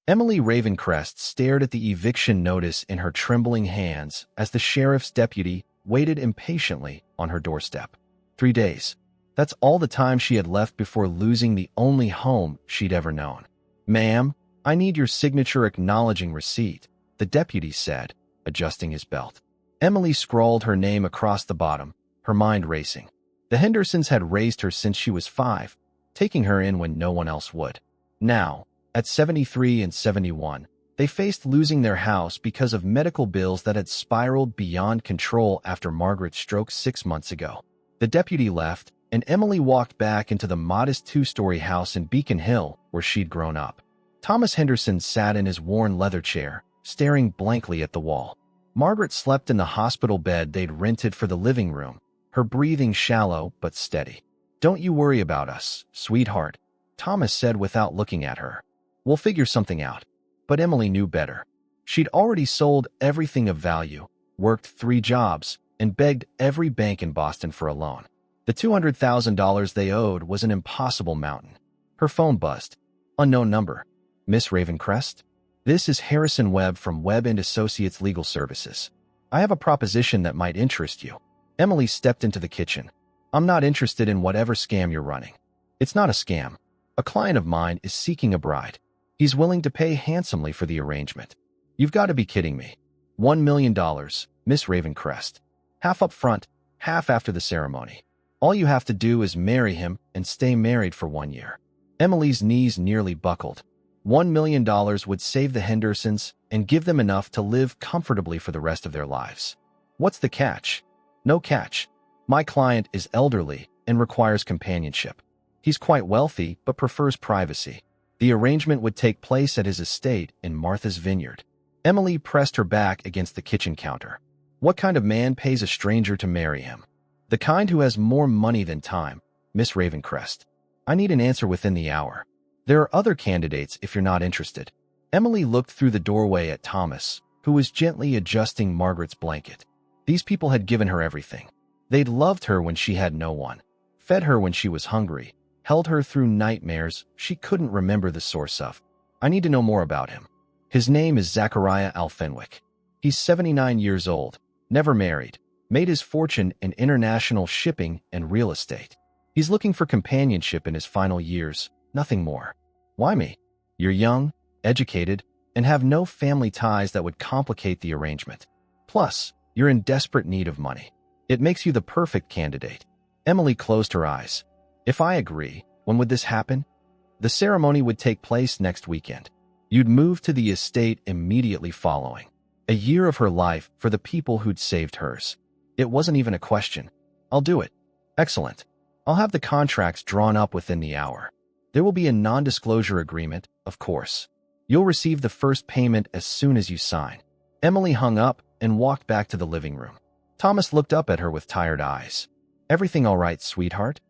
Emily Ravencrest stared at the eviction notice in her trembling hands as the sheriff's deputy waited impatiently on her doorstep. 3 days. That's all the time she had left before losing the only home she'd ever known. "Ma'am, I need your signature acknowledging receipt," the deputy said, adjusting his belt. Emily scrawled her name across the bottom, her mind racing. The Hendersons had raised her since she was 5, taking her in when no one else would. Now, at 73 and 71, they faced losing their house because of medical bills that had spiraled beyond control after Margaret's stroke 6 months ago. The deputy left, and Emily walked back into the modest 2-story house in Beacon Hill where she'd grown up. Thomas Henderson sat in his worn leather chair, staring blankly at the wall. Margaret slept in the hospital bed they'd rented for the living room, her breathing shallow but steady. "Don't you worry about us, sweetheart," Thomas said without looking at her. "We'll figure something out." But Emily knew better. She'd already sold everything of value, worked 3 jobs, and begged every bank in Boston for a loan. The $200,000 they owed was an impossible mountain. Her phone buzzed. Unknown number. "Miss Ravencrest? This is Harrison Webb from Webb & Associates Legal Services. I have a proposition that might interest you." Emily stepped into the kitchen. "I'm not interested in whatever scam you're running." "It's not a scam. A client of mine is seeking a bride. He's willing to pay handsomely for the arrangement." "You've got to be kidding me. $1 million, Miss Ravencrest. Half up front, half after the ceremony. All you have to do is marry him and stay married for 1 year." Emily's knees nearly buckled. $1 million would save the Hendersons and give them enough to live comfortably for the rest of their lives. "What's the catch?" "No catch. My client is elderly and requires companionship. He's quite wealthy but prefers privacy. The arrangement would take place at his estate in Martha's Vineyard." Emily pressed her back against the kitchen counter. "What kind of man pays a stranger to marry him?" "The kind who has more money than time, Miss Ravencrest. I need an answer within the hour. There are other candidates if you're not interested." Emily looked through the doorway at Thomas, who was gently adjusting Margaret's blanket. These people had given her everything. They'd loved her when she had no one, fed her when she was hungry, held her through nightmares she couldn't remember the source of. "I need to know more about him. His name is Zachariah Alfenwick. He's 79 years old, never married, made his fortune in international shipping and real estate. He's looking for companionship in his final years, nothing more." "Why me?" "You're young, educated, and have no family ties that would complicate the arrangement. Plus, you're in desperate need of money. It makes you the perfect candidate." Emily closed her eyes. "If I agree, when would this happen?" "The ceremony would take place next weekend. You'd move to the estate immediately following. A year of her life for the people who'd saved hers. It wasn't even a question. I'll do it." "Excellent. I'll have the contracts drawn up within the hour. There will be a non-disclosure agreement, of course. You'll receive the first payment as soon as you sign." Emily hung up and walked back to the living room. Thomas looked up at her with tired eyes. "Everything all right, sweetheart?"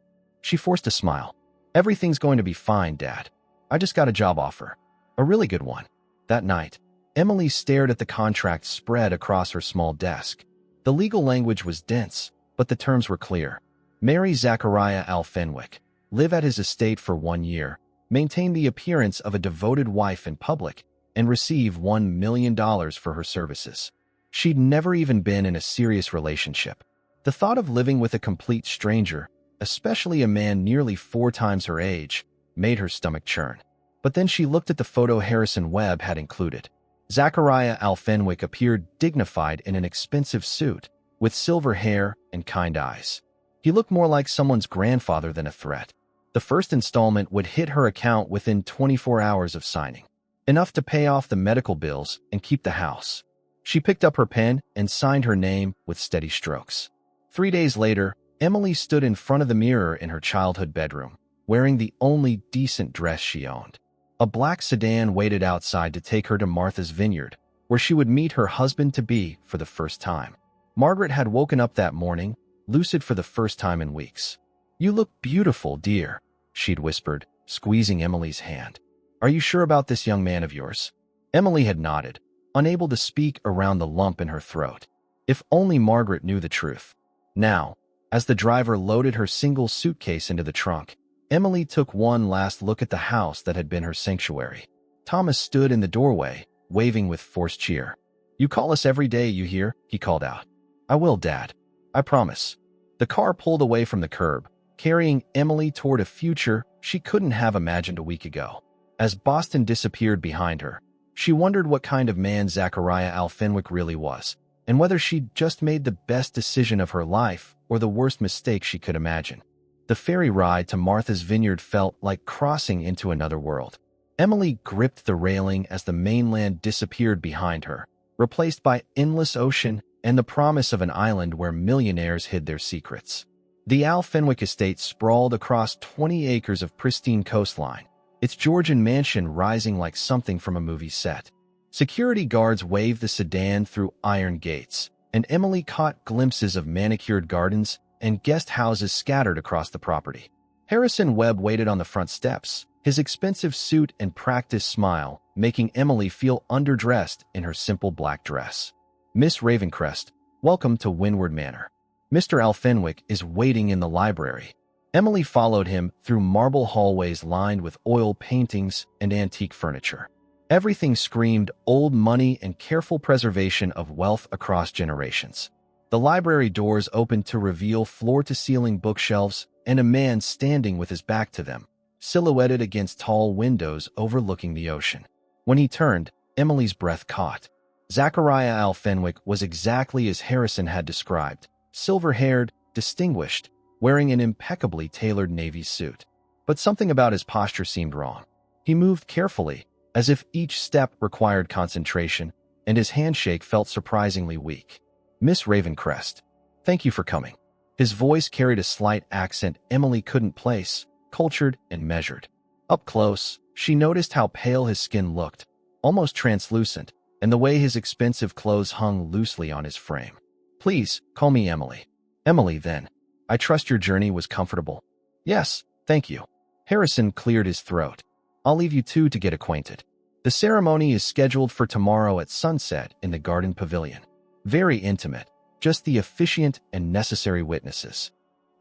She forced a smile. "Everything's going to be fine, Dad. I just got a job offer. A really good one." That night, Emily stared at the contract spread across her small desk. The legal language was dense, but the terms were clear. Marry Zachariah Alfenwick, live at his estate for 1 year, maintain the appearance of a devoted wife in public, and receive $1 million for her services. She'd never even been in a serious relationship. The thought of living with a complete stranger, especially a man nearly 4 times her age, made her stomach churn. But then she looked at the photo Harrison Webb had included. Zachariah Alfenwick appeared dignified in an expensive suit, with silver hair and kind eyes. He looked more like someone's grandfather than a threat. The first installment would hit her account within 24 hours of signing, enough to pay off the medical bills and keep the house. She picked up her pen and signed her name with steady strokes. 3 days later, Emily stood in front of the mirror in her childhood bedroom, wearing the only decent dress she owned. A black sedan waited outside to take her to Martha's Vineyard, where she would meet her husband-to-be for the first time. Margaret had woken up that morning, lucid for the first time in weeks. "You look beautiful, dear," she'd whispered, squeezing Emily's hand. "Are you sure about this young man of yours?" Emily had nodded, unable to speak around the lump in her throat. If only Margaret knew the truth. Now, as the driver loaded her single suitcase into the trunk, Emily took one last look at the house that had been her sanctuary. Thomas stood in the doorway, waving with forced cheer. "You call us every day, you hear?" he called out. "I will, Dad. I promise." The car pulled away from the curb, carrying Emily toward a future she couldn't have imagined a week ago. As Boston disappeared behind her, she wondered what kind of man Zachariah Al Fenwick really was, and whether she'd just made the best decision of her life or the worst mistake she could imagine. The ferry ride to Martha's Vineyard felt like crossing into another world. Emily gripped the railing as the mainland disappeared behind her, replaced by endless ocean and the promise of an island where millionaires hid their secrets. The Al Fenwick estate sprawled across 20 acres of pristine coastline, its Georgian mansion rising like something from a movie set. Security guards waved the sedan through iron gates, and Emily caught glimpses of manicured gardens and guest houses scattered across the property. Harrison Webb waited on the front steps, his expensive suit and practiced smile making Emily feel underdressed in her simple black dress. "Miss Ravencrest, welcome to Windward Manor. Mr. Al Fenwick is waiting in the library." Emily followed him through marble hallways lined with oil paintings and antique furniture. Everything screamed old money and careful preservation of wealth across generations. The library doors opened to reveal floor-to-ceiling bookshelves and a man standing with his back to them, silhouetted against tall windows overlooking the ocean. When he turned, Emily's breath caught. Zachariah Al Fenwick was exactly as Harrison had described, silver-haired, distinguished, wearing an impeccably tailored navy suit. But something about his posture seemed wrong. He moved carefully, as if each step required concentration, and his handshake felt surprisingly weak. "Miss Ravencrest, thank you for coming." His voice carried a slight accent Emily couldn't place, cultured and measured. Up close, she noticed how pale his skin looked, almost translucent, and the way his expensive clothes hung loosely on his frame. "Please, call me Emily." "Emily, then. I trust your journey was comfortable." "Yes, thank you." Harrison cleared his throat. "I'll leave you two to get acquainted. The ceremony is scheduled for tomorrow at sunset in the garden pavilion. Very intimate, just the officiant and necessary witnesses."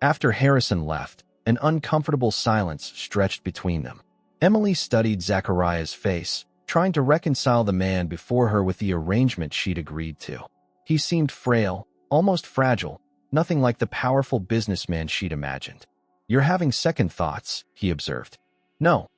After Harrison left, an uncomfortable silence stretched between them. Emily studied Zachariah's face, trying to reconcile the man before her with the arrangement she'd agreed to. He seemed frail, almost fragile, nothing like the powerful businessman she'd imagined. "You're having second thoughts," he observed. "No,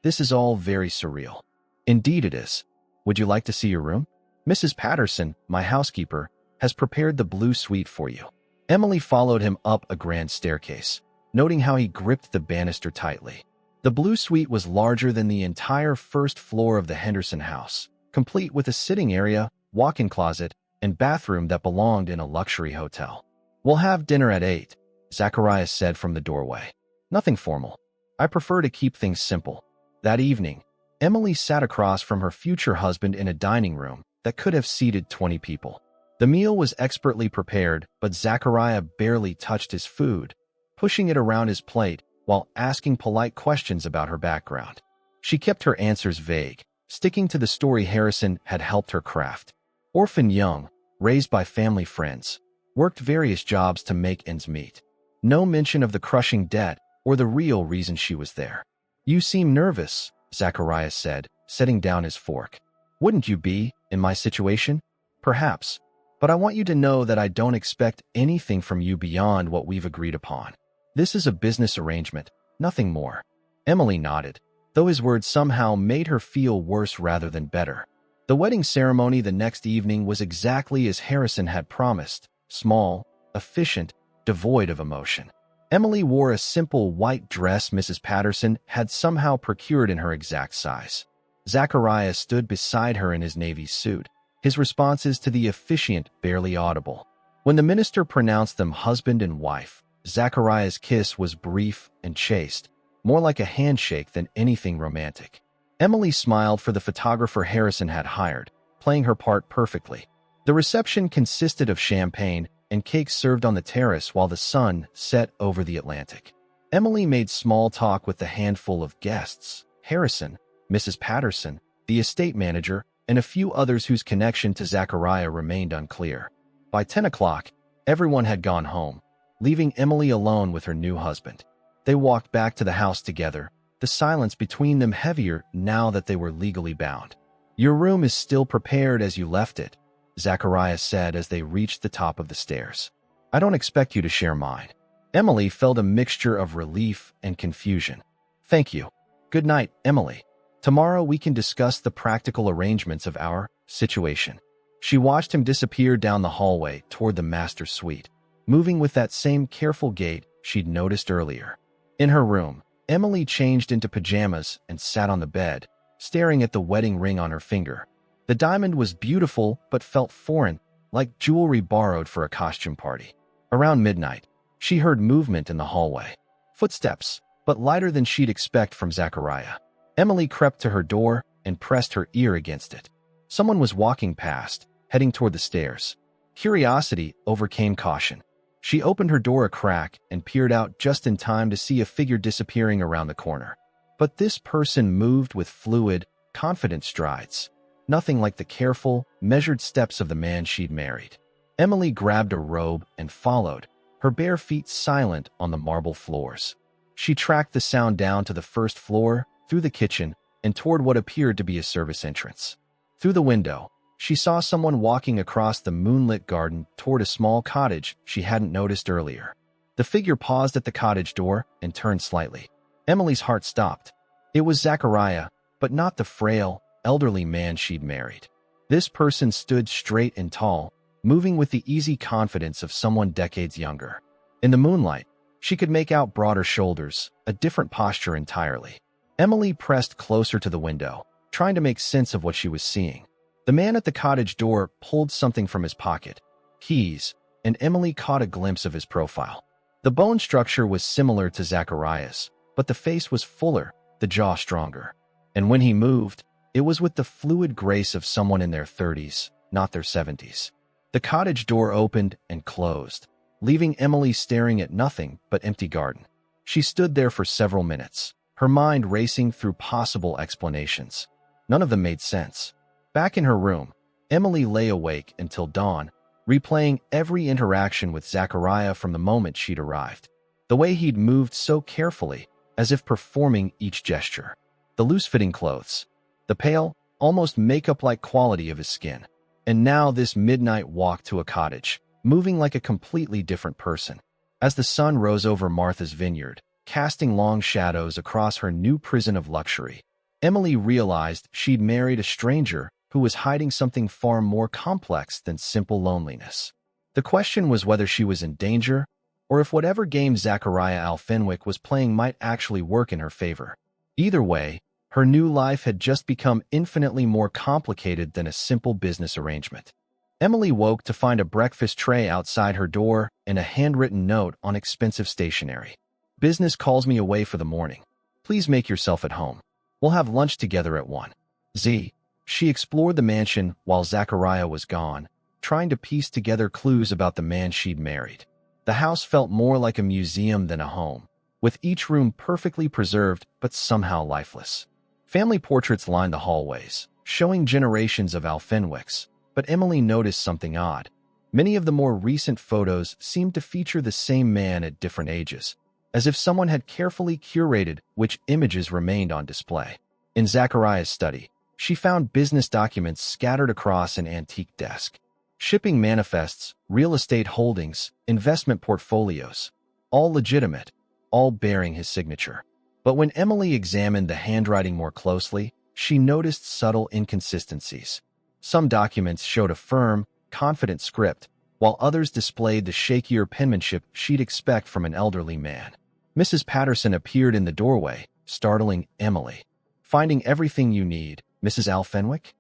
this is all very surreal." "Indeed it is. Would you like to see your room? Mrs. Patterson, my housekeeper, has prepared the blue suite for you." Emily followed him up a grand staircase, noting how he gripped the banister tightly. The blue suite was larger than the entire first floor of the Henderson house, complete with a sitting area, walk-in closet, and bathroom that belonged in a luxury hotel. "We'll have dinner at 8, Zachariah said from the doorway. "Nothing formal. I prefer to keep things simple." That evening, Emily sat across from her future husband in a dining room that could have seated 20 people. The meal was expertly prepared, but Zachariah barely touched his food, pushing it around his plate while asking polite questions about her background. She kept her answers vague, sticking to the story Harrison had helped her craft. Orphan young, raised by family friends, worked various jobs to make ends meet. No mention of the crushing debt or the real reason she was there. "You seem nervous," Zachariah said, setting down his fork. "Wouldn't you be, in my situation?" "Perhaps. But I want you to know that I don't expect anything from you beyond what we've agreed upon. This is a business arrangement, nothing more." Emily nodded, though his words somehow made her feel worse rather than better. The wedding ceremony the next evening was exactly as Harrison had promised, small, efficient, devoid of emotion. Emily wore a simple white dress Mrs. Patterson had somehow procured in her exact size. Zachariah stood beside her in his navy suit, his responses to the officiant barely audible. When the minister pronounced them husband and wife, Zachariah's kiss was brief and chaste, more like a handshake than anything romantic. Emily smiled for the photographer Harrison had hired, playing her part perfectly. The reception consisted of champagne and cakes served on the terrace while the sun set over the Atlantic. Emily made small talk with the handful of guests: Harrison, Mrs. Patterson, the estate manager, and a few others whose connection to Zachariah remained unclear. By 10 o'clock, everyone had gone home, leaving Emily alone with her new husband. They walked back to the house together, the silence between them heavier now that they were legally bound. "Your room is still prepared as you left it," Zachariah said as they reached the top of the stairs. "I don't expect you to share mine." Emily felt a mixture of relief and confusion. "Thank you. Good night, Emily. Tomorrow we can discuss the practical arrangements of our situation." She watched him disappear down the hallway toward the master suite, moving with that same careful gait she'd noticed earlier. In her room, Emily changed into pajamas and sat on the bed, staring at the wedding ring on her finger. The diamond was beautiful but felt foreign, like jewelry borrowed for a costume party. Around midnight, she heard movement in the hallway. Footsteps, but lighter than she'd expect from Zachariah. Emily crept to her door and pressed her ear against it. Someone was walking past, heading toward the stairs. Curiosity overcame caution. She opened her door a crack and peered out just in time to see a figure disappearing around the corner. But this person moved with fluid, confident strides. Nothing like the careful, measured steps of the man she'd married. Emily grabbed a robe and followed, her bare feet silent on the marble floors. She tracked the sound down to the first floor, through the kitchen, and toward what appeared to be a service entrance. Through the window, she saw someone walking across the moonlit garden toward a small cottage she hadn't noticed earlier. The figure paused at the cottage door and turned slightly. Emily's heart stopped. It was Zachariah, but not the frail, elderly man she'd married. This person stood straight and tall, moving with the easy confidence of someone decades younger. In the moonlight, she could make out broader shoulders, a different posture entirely. Emily pressed closer to the window, trying to make sense of what she was seeing. The man at the cottage door pulled something from his pocket, keys, and Emily caught a glimpse of his profile. The bone structure was similar to Zachariah's, but the face was fuller, the jaw stronger. And when he moved, it was with the fluid grace of someone in their 30s, not their 70s. The cottage door opened and closed, leaving Emily staring at nothing but empty garden. She stood there for several minutes, her mind racing through possible explanations. None of them made sense. Back in her room, Emily lay awake until dawn, replaying every interaction with Zachariah from the moment she'd arrived. The way he'd moved so carefully, as if performing each gesture. The loose-fitting clothes. The pale, almost makeup-like quality of his skin. And now this midnight walk to a cottage, moving like a completely different person. As the sun rose over Martha's vineyard, casting long shadows across her new prison of luxury, Emily realized she'd married a stranger who was hiding something far more complex than simple loneliness. The question was whether she was in danger, or if whatever game Zachariah Al Fenwick was playing might actually work in her favor. Either way, her new life had just become infinitely more complicated than a simple business arrangement. Emily woke to find a breakfast tray outside her door and a handwritten note on expensive stationery. "Business calls me away for the morning. Please make yourself at home. We'll have lunch together at 1. Z." She explored the mansion while Zachariah was gone, trying to piece together clues about the man she'd married. The house felt more like a museum than a home, with each room perfectly preserved but somehow lifeless. Family portraits lined the hallways, showing generations of Al Fenwicks, but Emily noticed something odd. Many of the more recent photos seemed to feature the same man at different ages, as if someone had carefully curated which images remained on display. In Zachariah's study, she found business documents scattered across an antique desk. Shipping manifests, real estate holdings, investment portfolios, all legitimate, all bearing his signature. But when Emily examined the handwriting more closely, she noticed subtle inconsistencies. Some documents showed a firm, confident script, while others displayed the shakier penmanship she'd expect from an elderly man. Mrs. Patterson appeared in the doorway, startling Emily. "Finding everything you need, Mrs. Al Fenwick?"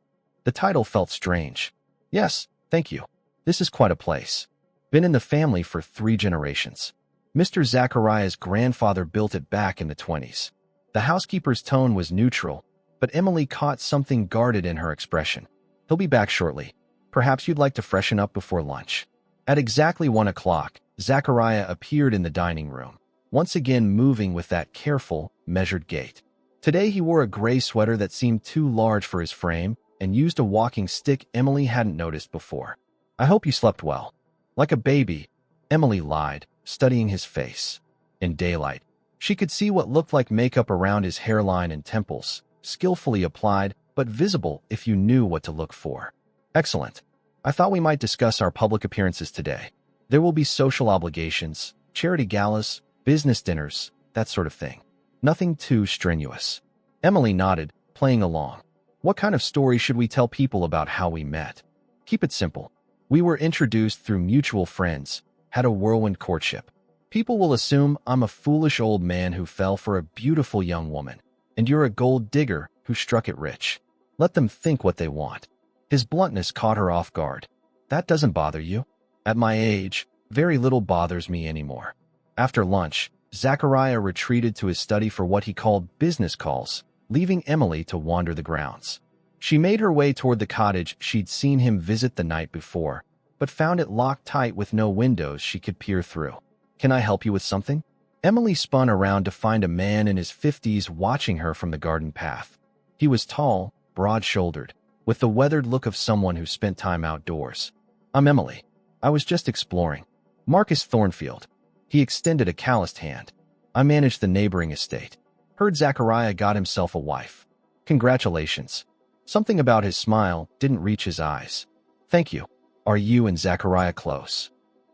The title felt strange. "Yes, thank you. This is quite a place. Been in the family for 3 generations. Mr. Zachariah's grandfather built it back in the 20s. The housekeeper's tone was neutral, but Emily caught something guarded in her expression. "He'll be back shortly. Perhaps you'd like to freshen up before lunch." At exactly 1 o'clock, Zachariah appeared in the dining room, once again moving with that careful, measured gait. Today he wore a gray sweater that seemed too large for his frame and used a walking stick Emily hadn't noticed before. "I hope you slept well." "Like a baby," Emily lied, studying his face. In daylight, She could see what looked like makeup around his hairline and temples, skillfully applied, but visible if you knew what to look for. Excellent. I thought we might discuss our public appearances today. There will be social obligations, charity galas, business dinners, that sort of thing. Nothing too strenuous. Emily nodded, playing along. What kind of story should we tell people about how we met? Keep it simple. We were introduced through mutual friends, had a whirlwind courtship. People will assume I'm a foolish old man who fell for a beautiful young woman, and you're a gold digger who struck it rich. Let them think what they want. His bluntness caught her off guard. That doesn't bother you? At my age, very little bothers me anymore. After lunch, Zachariah retreated to his study for what he called business calls, leaving Emily to wander the grounds. She made her way toward the cottage she'd seen him visit the night before, but found it locked tight with no windows she could peer through. Can I help you with something? Emily spun around to find a man in his 50s watching her from the garden path. He was tall, broad-shouldered, with the weathered look of someone who spent time outdoors. I'm Emily. I was just exploring. Marcus Thornfield. He extended a calloused hand. I manage the neighboring estate. Heard Zachariah got himself a wife. Congratulations. Something about his smile didn't reach his eyes. Thank you. Are you and Zachariah close?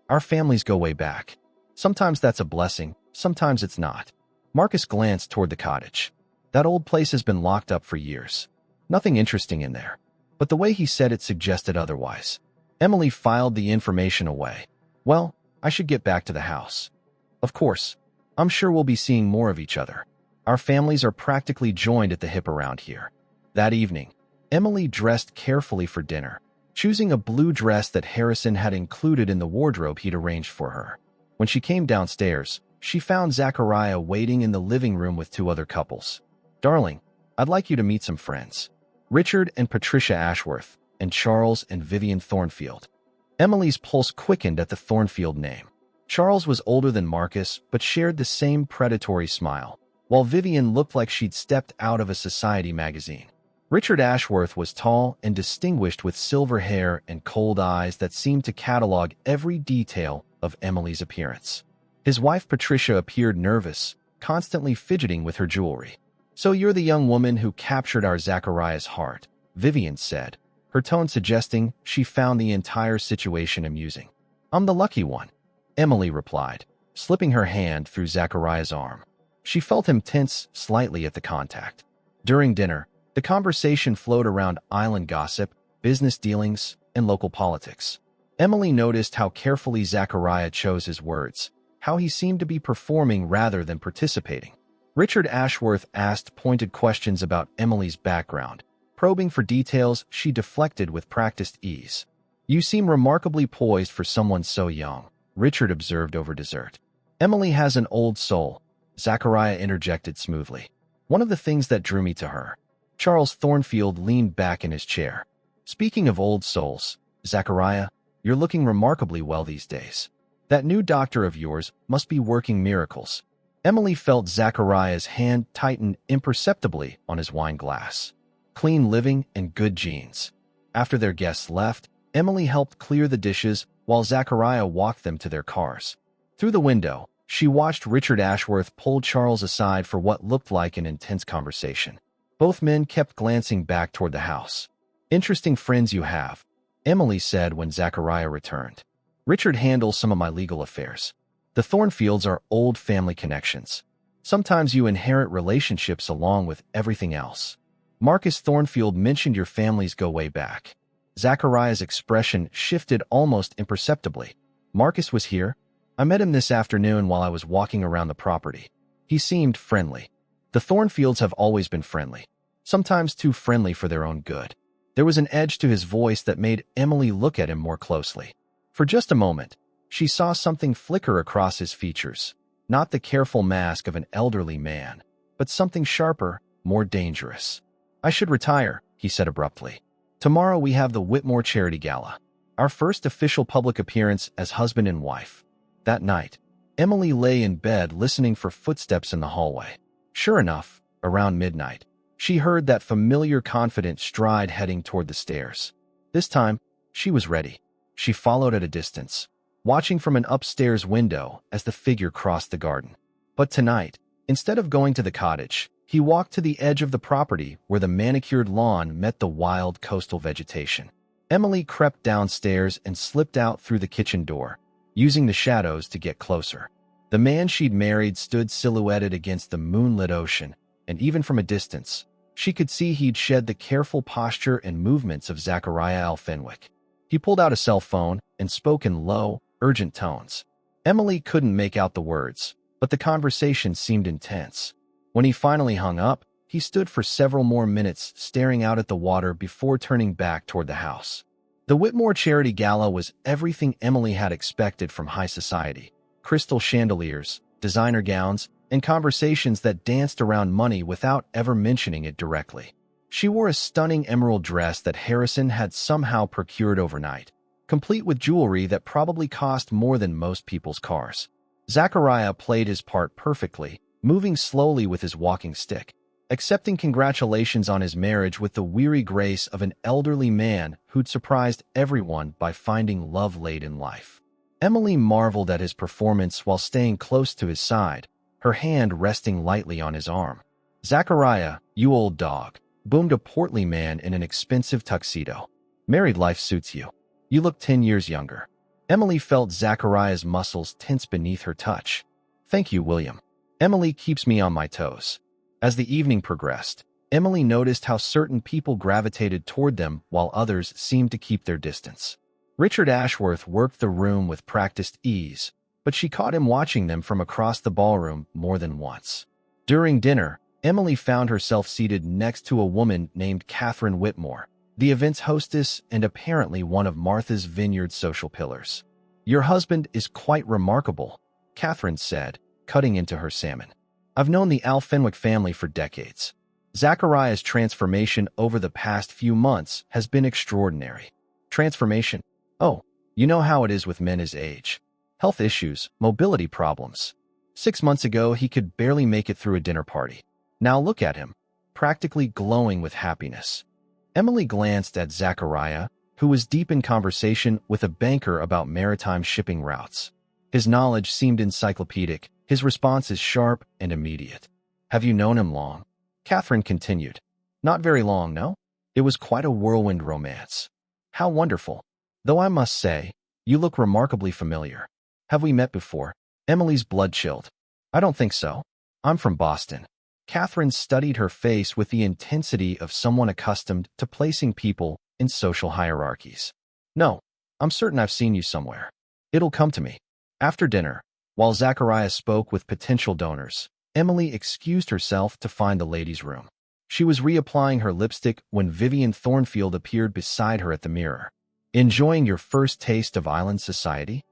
Our families go way back. Sometimes that's a blessing, sometimes it's not. Marcus glanced toward the cottage. That old place has been locked up for years. Nothing interesting in there. But the way he said it suggested otherwise. Emily filed the information away. Well, I should get back to the house. Of course. I'm sure we'll be seeing more of each other. Our families are practically joined at the hip around here. That evening, Emily dressed carefully for dinner, choosing a blue dress that Harrison had included in the wardrobe he'd arranged for her. When she came downstairs, she found Zachariah waiting in the living room with two other couples. Darling, I'd like you to meet some friends. Richard and Patricia Ashworth, and Charles and Vivian Thornfield. Emily's pulse quickened at the Thornfield name. Charles was older than Marcus, but shared the same predatory smile, while Vivian looked like she'd stepped out of a society magazine. Richard Ashworth was tall and distinguished with silver hair and cold eyes that seemed to catalog every detail of Emily's appearance. His wife Patricia appeared nervous, constantly fidgeting with her jewelry. So you're the young woman who captured our Zachariah's heart, Vivian said, her tone suggesting she found the entire situation amusing. I'm the lucky one, Emily replied, slipping her hand through Zachariah's arm. She felt him tense slightly at the contact. During dinner, the conversation flowed around island gossip, business dealings, and local politics. Emily noticed how carefully Zachariah chose his words, how he seemed to be performing rather than participating. Richard Ashworth asked pointed questions about Emily's background, probing for details she deflected with practiced ease. You seem remarkably poised for someone so young, Richard observed over dessert. Emily has an old soul, Zachariah interjected smoothly. One of the things that drew me to her. Charles Thornfield leaned back in his chair. Speaking of old souls, Zachariah, you're looking remarkably well these days. That new doctor of yours must be working miracles. Emily felt Zachariah's hand tighten imperceptibly on his wine glass. Clean living and good genes. After their guests left, Emily helped clear the dishes while Zachariah walked them to their cars. Through the window, she watched Richard Ashworth pull Charles aside for what looked like an intense conversation. Both men kept glancing back toward the house. Interesting friends you have, Emily said when Zachariah returned. Richard handles some of my legal affairs. The Thornfields are old family connections. Sometimes you inherit relationships along with everything else. Marcus Thornfield mentioned your families go way back. Zachariah's expression shifted almost imperceptibly. Marcus was here. I met him this afternoon while I was walking around the property. He seemed friendly. The Thornfields have always been friendly, sometimes too friendly for their own good. There was an edge to his voice that made Emily look at him more closely. For just a moment, she saw something flicker across his features, not the careful mask of an elderly man, but something sharper, more dangerous. I should retire, he said abruptly. Tomorrow we have the Whitmore Charity Gala, our first official public appearance as husband and wife. That night, Emily lay in bed listening for footsteps in the hallway. Sure enough, around midnight, she heard that familiar confident stride heading toward the stairs. This time, she was ready. She followed at a distance, watching from an upstairs window as the figure crossed the garden. But tonight, Instead of going to the cottage, he walked to the edge of the property where the manicured lawn met the wild coastal vegetation. Emily crept downstairs and slipped out through the kitchen door, using the shadows to get closer. The man she'd married stood silhouetted against the moonlit ocean, and even from a distance, she could see he'd shed the careful posture and movements of Zachariah Al Fenwick. He pulled out a cell phone and spoke in low, urgent tones. Emily couldn't make out the words, but the conversation seemed intense. When he finally hung up, he stood for several more minutes staring out at the water before turning back toward the house. The Whitmore Charity Gala was everything Emily had expected from high society. Crystal chandeliers, designer gowns, and conversations that danced around money without ever mentioning it directly. She wore a stunning emerald dress that Harrison had somehow procured overnight, complete with jewelry that probably cost more than most people's cars. Zachariah played his part perfectly, moving slowly with his walking stick, accepting congratulations on his marriage with the weary grace of an elderly man who'd surprised everyone by finding love late in life. Emily marveled at his performance while staying close to his side, her hand resting lightly on his arm. "Zachariah, you old dog," boomed a portly man in an expensive tuxedo. "Married life suits you. You look 10 years younger." Emily felt Zachariah's muscles tense beneath her touch. "Thank you, William. Emily keeps me on my toes." As the evening progressed, Emily noticed how certain people gravitated toward them while others seemed to keep their distance. Richard Ashworth worked the room with practiced ease, but she caught him watching them from across the ballroom more than once. During dinner, Emily found herself seated next to a woman named Catherine Whitmore, the event's hostess and apparently one of Martha's Vineyard social pillars. "Your husband is quite remarkable," Catherine said, cutting into her salmon. "I've known the Al Fenwick family for decades. Zachariah's transformation over the past few months has been extraordinary." "Transformation? Oh, you know how it is with men his age. Health issues, mobility problems. 6 months ago, he could barely make it through a dinner party. Now look at him, practically glowing with happiness." Emily glanced at Zachariah, who was deep in conversation with a banker about maritime shipping routes. His knowledge seemed encyclopedic, his responses sharp and immediate. "Have you known him long?" Catherine continued. "Not very long, no. It was quite a whirlwind romance." "How wonderful. Though I must say, you look remarkably familiar. Have we met before?" Emily's blood chilled. "I don't think so. I'm from Boston." Catherine studied her face with the intensity of someone accustomed to placing people in social hierarchies. "No, I'm certain I've seen you somewhere. It'll come to me." After dinner, while Zachariah spoke with potential donors, Emily excused herself to find the ladies' room. She was reapplying her lipstick when Vivian Thornfield appeared beside her at the mirror. "Enjoying your first taste of island society?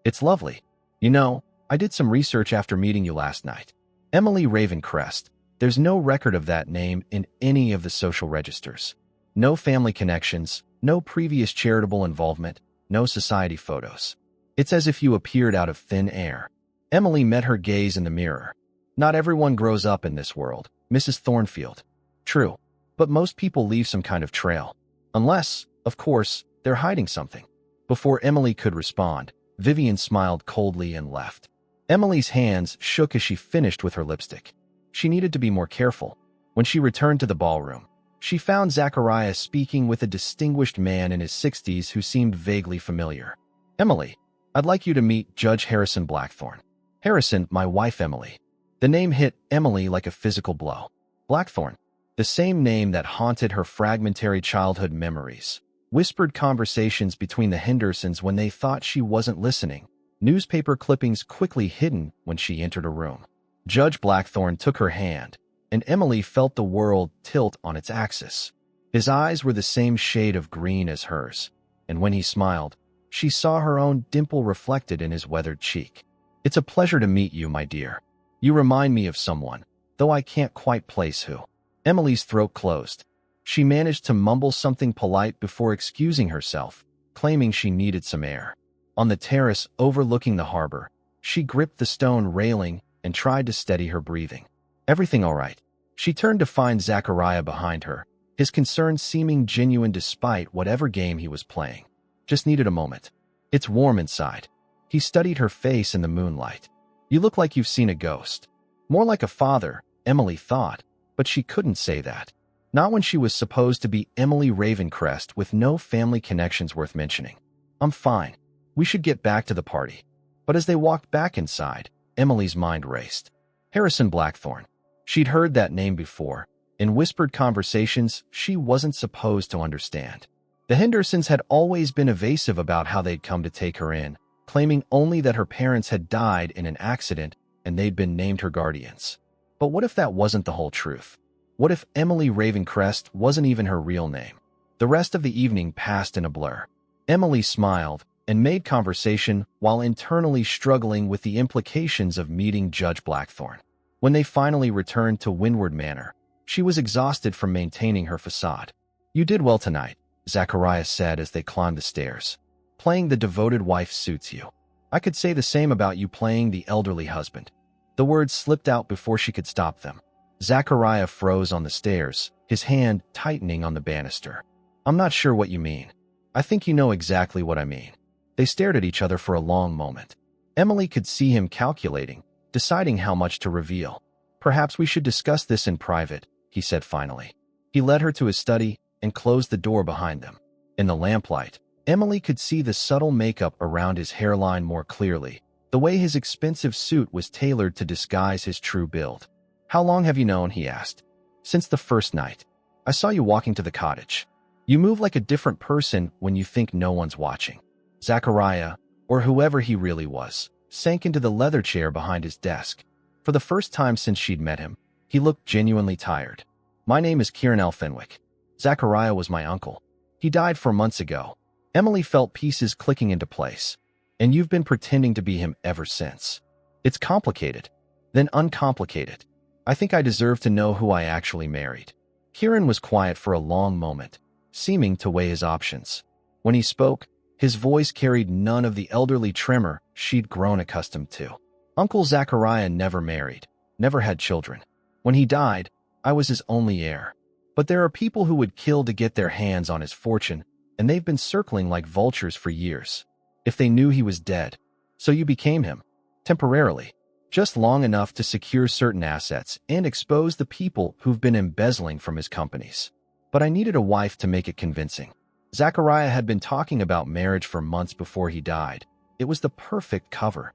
It's lovely. You know, I did some research after meeting you last night." Emily Ravencrest. There's no record of that name in any of the social registers. No family connections, no previous charitable involvement, no society photos. It's as if you appeared out of thin air. Emily met her gaze in the mirror. "Not everyone grows up in this world, Mrs. Thornfield." "True, but most people leave some kind of trail. Unless, of course, they're hiding something." Before Emily could respond, Vivian smiled coldly and left. Emily's hands shook as she finished with her lipstick. She needed to be more careful. When she returned to the ballroom, she found Zachariah speaking with a distinguished man in his 60s who seemed vaguely familiar. "Emily, I'd like you to meet Judge Harrison Blackthorne." "Harrison, my wife Emily." The name hit Emily like a physical blow. Blackthorne, the same name that haunted her fragmentary childhood memories. Whispered conversations between the Hendersons when they thought she wasn't listening. Newspaper clippings quickly hidden when she entered a room. Judge Blackthorne took her hand, and Emily felt the world tilt on its axis. His eyes were the same shade of green as hers, and when he smiled, she saw her own dimple reflected in his weathered cheek. "It's a pleasure to meet you, my dear. You remind me of someone, though I can't quite place who." Emily's throat closed. She managed to mumble something polite before excusing herself, claiming she needed some air. On the terrace overlooking the harbor, she gripped the stone railing and tried to steady her breathing. "Everything all right?" She turned to find Zachariah behind her, his concern seeming genuine despite whatever game he was playing. "Just needed a moment. It's warm inside." He studied her face in the moonlight. "You look like you've seen a ghost." More like a father, Emily thought, but she couldn't say that. Not when she was supposed to be Emily Ravencrest with no family connections worth mentioning. I'm fine. We should get back to the party. But as they walked back inside, Emily's mind raced. Harrison Blackthorne. She'd heard that name before. In whispered conversations she wasn't supposed to understand. The Hendersons had always been evasive about how they'd come to take her in, claiming only that her parents had died in an accident and they'd been named her guardians. But what if that wasn't the whole truth? What if Emily Ravencrest wasn't even her real name? The rest of the evening passed in a blur. Emily smiled and made conversation while internally struggling with the implications of meeting Judge Blackthorne. When they finally returned to Windward Manor, she was exhausted from maintaining her facade. "You did well tonight," Zachariah said as they climbed the stairs. "Playing the devoted wife suits you. I could say the same about you playing the elderly husband." The words slipped out before she could stop them. Zachariah froze on the stairs, his hand tightening on the banister. "I'm not sure what you mean." "I think you know exactly what I mean." They stared at each other for a long moment. Emily could see him calculating, deciding how much to reveal. "Perhaps we should discuss this in private," he said finally. He led her to his study and closed the door behind them. In the lamplight, Emily could see the subtle makeup around his hairline more clearly, the way his expensive suit was tailored to disguise his true build. "How long have you known?" he asked. "Since the first night. I saw you walking to the cottage. You move like a different person when you think no one's watching." Zachariah, or whoever he really was, sank into the leather chair behind his desk. For the first time since she'd met him, he looked genuinely tired. "My name is Kieran L. Fenwick. Zachariah was my uncle. He died 4 months ago." Emily felt pieces clicking into place. "And you've been pretending to be him ever since." "It's complicated, then uncomplicated. I think I deserve to know who I actually married." Kieran was quiet for a long moment, seeming to weigh his options. When he spoke, his voice carried none of the elderly tremor she'd grown accustomed to. "Uncle Zachariah never married, never had children. When he died, I was his only heir. But there are people who would kill to get their hands on his fortune, and they've been circling like vultures for years. If they knew he was dead. So you became him. Temporarily. Just long enough to secure certain assets and expose the people who've been embezzling from his companies. But I needed a wife to make it convincing. Zachariah had been talking about marriage for months before he died. It was the perfect cover."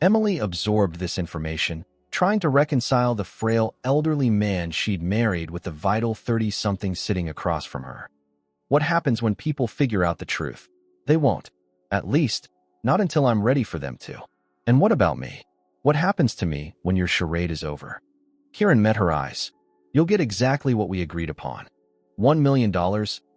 Emily absorbed this information, trying to reconcile the frail elderly man she'd married with the vital 30-something sitting across from her. "What happens when people figure out the truth? They won't. At least, not until I'm ready for them to. And what about me? What happens to me when your charade is over?" Kieran met her eyes. "You'll get exactly what we agreed upon. $1 million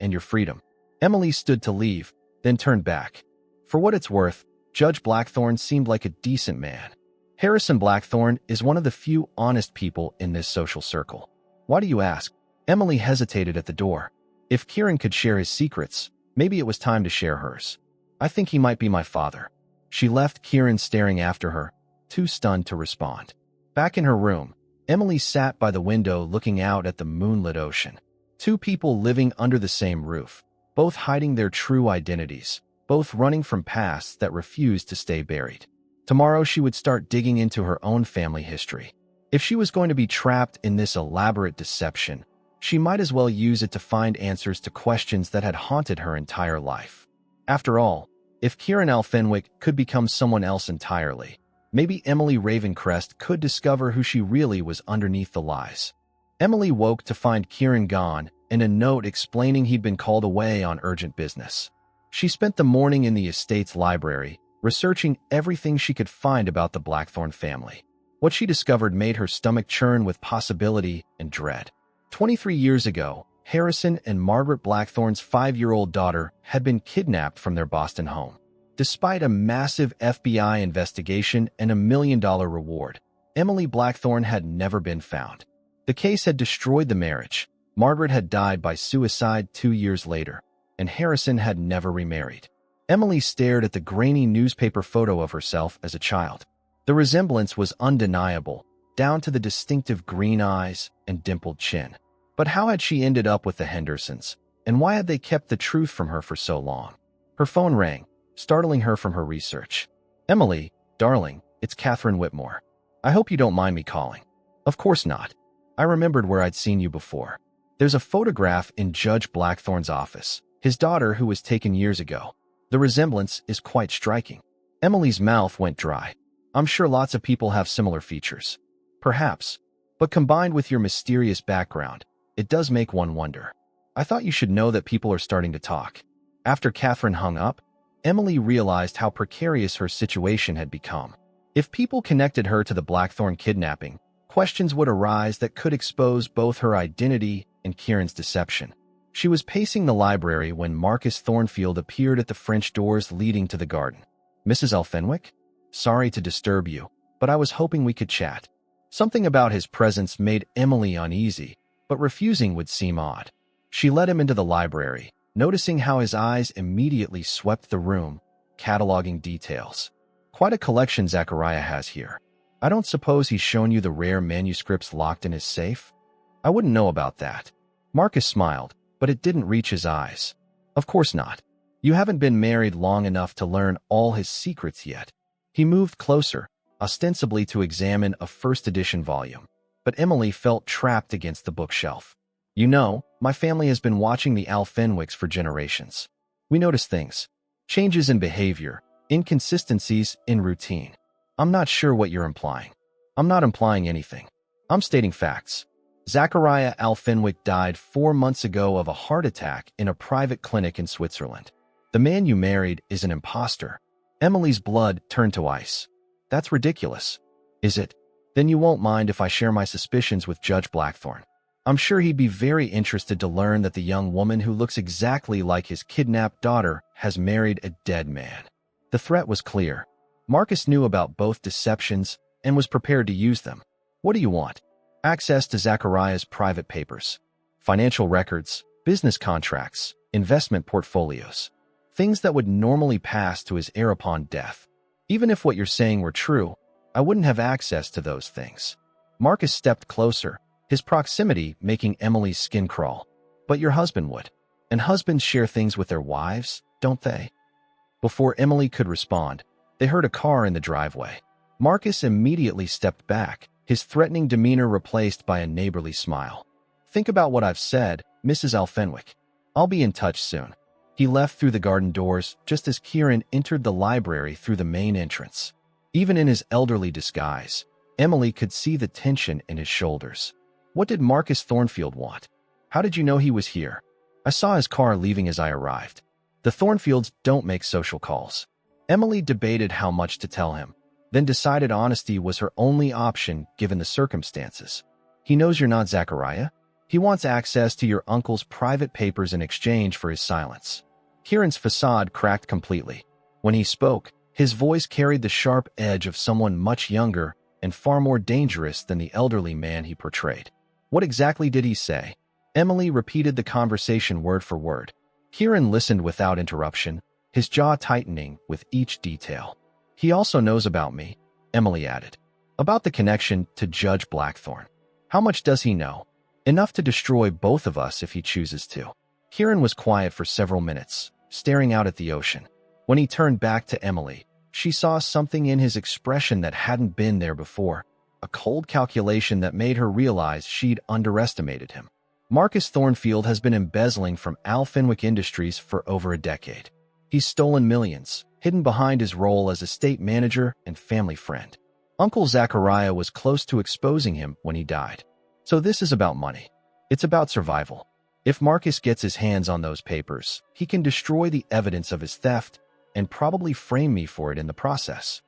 and your freedom." Emily stood to leave, then turned back. For what it's worth, Judge Blackthorne seemed like a decent man. Harrison Blackthorne is one of the few honest people in this social circle. "Why do you ask?" Emily hesitated at the door. If Kieran could share his secrets, maybe it was time to share hers. "I think he might be my father." She left Kieran staring after her, too stunned to respond. Back in her room, Emily sat by the window looking out at the moonlit ocean. Two people living under the same roof, both hiding their true identities, both running from pasts that refused to stay buried. Tomorrow she would start digging into her own family history. If she was going to be trapped in this elaborate deception, she might as well use it to find answers to questions that had haunted her entire life. After all, if Kieran L. Fenwick could become someone else entirely, maybe Emily Ravencrest could discover who she really was underneath the lies. Emily woke to find Kieran gone and a note explaining he'd been called away on urgent business. She spent the morning in the estate's library, researching everything she could find about the Blackthorne family. What she discovered made her stomach churn with possibility and dread. 23 years ago, Harrison and Margaret Blackthorne's 5-year-old daughter had been kidnapped from their Boston home. Despite a massive FBI investigation and $1 million reward, Emily Blackthorne had never been found. The case had destroyed the marriage. Margaret had died by suicide 2 years later, and Harrison had never remarried. Emily stared at the grainy newspaper photo of herself as a child. The resemblance was undeniable, down to the distinctive green eyes and dimpled chin. But how had she ended up with the Hendersons, and why had they kept the truth from her for so long? Her phone rang, startling her from her research. "Emily, darling, it's Catherine Whitmore. I hope you don't mind me calling." Of course not. I remembered where I'd seen you before. There's a photograph in Judge Blackthorn's office, his daughter who was taken years ago. The resemblance is quite striking. Emily's mouth went dry. I'm sure lots of people have similar features. Perhaps. But combined with your mysterious background, it does make one wonder. I thought you should know that people are starting to talk. After Catherine hung up, Emily realized how precarious her situation had become. If people connected her to the Blackthorn kidnapping, questions would arise that could expose both her identity and Kieran's deception. She was pacing the library when Marcus Thornfield appeared at the French doors leading to the garden. Mrs. Elfenwick? Sorry to disturb you, but I was hoping we could chat. Something about his presence made Emily uneasy, but refusing would seem odd. She led him into the library, noticing how his eyes immediately swept the room, cataloging details. Quite a collection Zachariah has here. I don't suppose he's shown you the rare manuscripts locked in his safe? I wouldn't know about that. Marcus smiled, but it didn't reach his eyes. Of course not. You haven't been married long enough to learn all his secrets yet. He moved closer, ostensibly to examine a first edition volume, but Emily felt trapped against the bookshelf. You know, my family has been watching the Elfenwicks for generations. We notice things. Changes in behavior, inconsistencies in routine. I'm not sure what you're implying. I'm not implying anything. I'm stating facts. Zachariah Elfenwick died 4 months ago of a heart attack in a private clinic in Switzerland. The man you married is an imposter. Emily's blood turned to ice. That's ridiculous. Is it? Then you won't mind if I share my suspicions with Judge Blackthorn. I'm sure he'd be very interested to learn that the young woman who looks exactly like his kidnapped daughter has married a dead man. The threat was clear. Marcus knew about both deceptions and was prepared to use them. What do you want? Access to Zachariah's private papers, financial records, business contracts, investment portfolios. Things that would normally pass to his heir upon death. Even if what you're saying were true, I wouldn't have access to those things. Marcus stepped closer, his proximity making Emily's skin crawl. But your husband would. And husbands share things with their wives, don't they? Before Emily could respond, they heard a car in the driveway. Marcus immediately stepped back, his threatening demeanor replaced by a neighborly smile. Think about what I've said, Mrs. Elfenwick. I'll be in touch soon. He left through the garden doors just as Kieran entered the library through the main entrance. Even in his elderly disguise, Emily could see the tension in his shoulders. What did Marcus Thornfield want? How did you know he was here? I saw his car leaving as I arrived. The Thornfields don't make social calls. Emily debated how much to tell him, then decided honesty was her only option given the circumstances. He knows you're not Zachariah. He wants access to your uncle's private papers in exchange for his silence. Kieran's facade cracked completely. When he spoke, his voice carried the sharp edge of someone much younger and far more dangerous than the elderly man he portrayed. What exactly did he say? Emily repeated the conversation word for word. Kieran listened without interruption, his jaw tightening with each detail. He also knows about me, Emily added. About the connection to Judge Blackthorn. How much does he know? Enough to destroy both of us if he chooses to. Kieran was quiet for several minutes, staring out at the ocean. When he turned back to Emily, she saw something in his expression that hadn't been there before, a cold calculation that made her realize she'd underestimated him. Marcus Thornfield has been embezzling from Elfenwick Industries for over a decade. He's stolen millions, hidden behind his role as estate manager and family friend. Uncle Zachariah was close to exposing him when he died. So this is about money. It's about survival. If Marcus gets his hands on those papers, he can destroy the evidence of his theft and probably frame me for it in the process.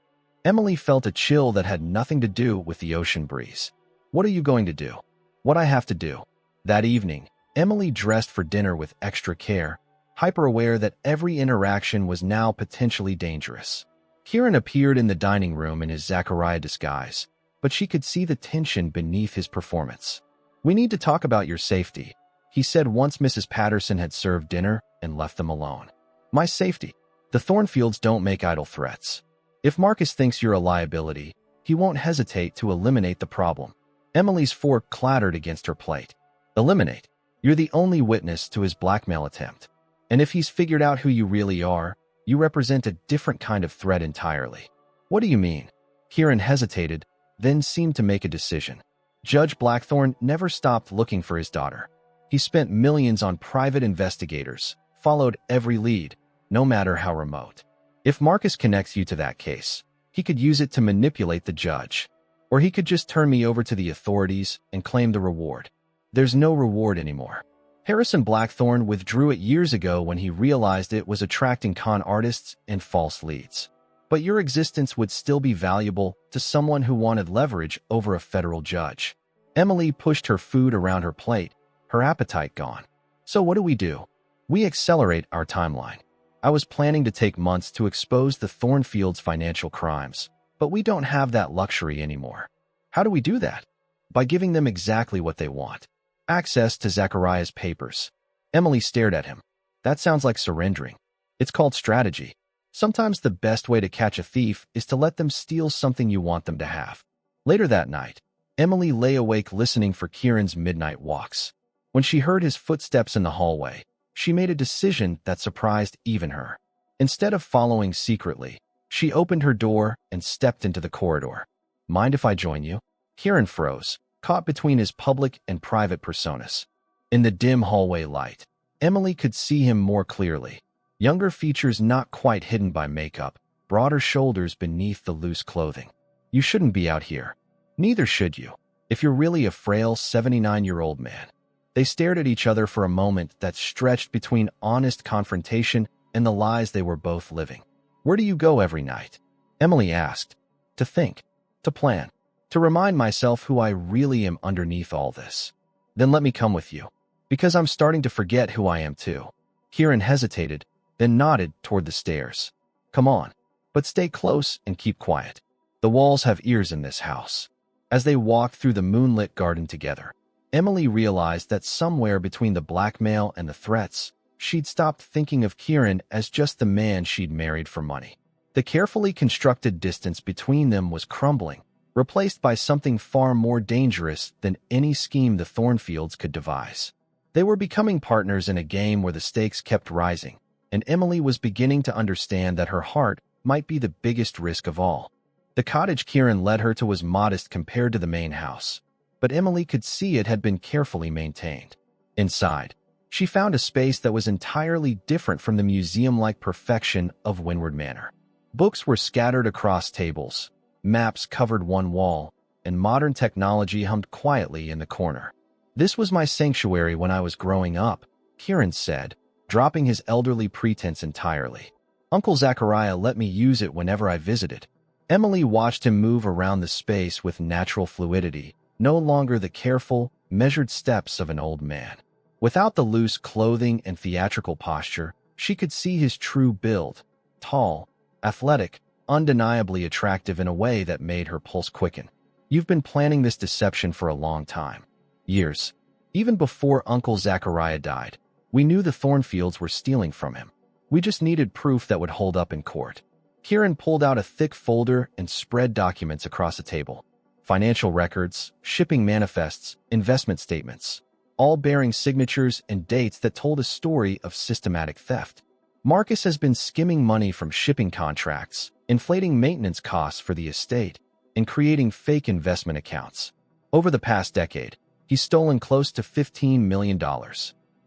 Emily felt a chill that had nothing to do with the ocean breeze. What are you going to do? What I have to do? That evening, Emily dressed for dinner with extra care, hyper-aware that every interaction was now potentially dangerous. Kieran appeared in the dining room in his Zachariah disguise, but she could see the tension beneath his performance. We need to talk about your safety, he said once Mrs. Patterson had served dinner and left them alone. My safety? The Thornfields don't make idle threats. If Marcus thinks you're a liability, he won't hesitate to eliminate the problem. Emily's fork clattered against her plate. Eliminate? You're the only witness to his blackmail attempt. And if he's figured out who you really are, you represent a different kind of threat entirely. What do you mean? Kieran hesitated, then seemed to make a decision. Judge Blackthorne never stopped looking for his daughter. He spent millions on private investigators, followed every lead, no matter how remote. If Marcus connects you to that case, he could use it to manipulate the judge. Or he could just turn me over to the authorities and claim the reward. There's no reward anymore. Harrison Blackthorne withdrew it years ago when he realized it was attracting con artists and false leads. But your existence would still be valuable to someone who wanted leverage over a federal judge. Emily pushed her food around her plate, her appetite gone. So what do? We accelerate our timeline. I was planning to take months to expose the Thornfields' financial crimes, but we don't have that luxury anymore. How do we do that? By giving them exactly what they want. Access to Zachariah's papers. Emily stared at him. That sounds like surrendering. It's called strategy. Sometimes the best way to catch a thief is to let them steal something you want them to have. Later that night, Emily lay awake listening for Kieran's midnight walks. When she heard his footsteps in the hallway, she made a decision that surprised even her. Instead of following secretly, she opened her door and stepped into the corridor. Mind if I join you? Kieran froze, caught between his public and private personas. In the dim hallway light, Emily could see him more clearly. Younger features not quite hidden by makeup, broader shoulders beneath the loose clothing. You shouldn't be out here. Neither should you, if you're really a frail 79-year-old man. They stared at each other for a moment that stretched between honest confrontation and the lies they were both living. Where do you go every night? Emily asked. To think, to plan, to remind myself who I really am underneath all this. Then let me come with you, because I'm starting to forget who I am too. Kieran hesitated, then nodded toward the stairs. Come on, but stay close and keep quiet. The walls have ears in this house. As they walked through the moonlit garden together, Emily realized that somewhere between the blackmail and the threats, she'd stopped thinking of Kieran as just the man she'd married for money. The carefully constructed distance between them was crumbling, replaced by something far more dangerous than any scheme the Thornfields could devise. They were becoming partners in a game where the stakes kept rising, and Emily was beginning to understand that her heart might be the biggest risk of all. The cottage Kieran led her to was modest compared to the main house, but Emily could see it had been carefully maintained. Inside, she found a space that was entirely different from the museum-like perfection of Windward Manor. Books were scattered across tables, maps covered one wall, and modern technology hummed quietly in the corner. This was my sanctuary when I was growing up, Kieran said, dropping his elderly pretense entirely. Uncle Zachariah let me use it whenever I visited. Emily watched him move around the space with natural fluidity, no longer the careful, measured steps of an old man. Without the loose clothing and theatrical posture, she could see his true build, tall, athletic, undeniably attractive in a way that made her pulse quicken. You've been planning this deception for a long time. Years. Even before Uncle Zachariah died, we knew the Thornfields were stealing from him. We just needed proof that would hold up in court. Kieran pulled out a thick folder and spread documents across the table. Financial records, shipping manifests, investment statements, all bearing signatures and dates that told a story of systematic theft. Marcus has been skimming money from shipping contracts, inflating maintenance costs for the estate, and creating fake investment accounts. Over the past decade, he's stolen close to $15 million.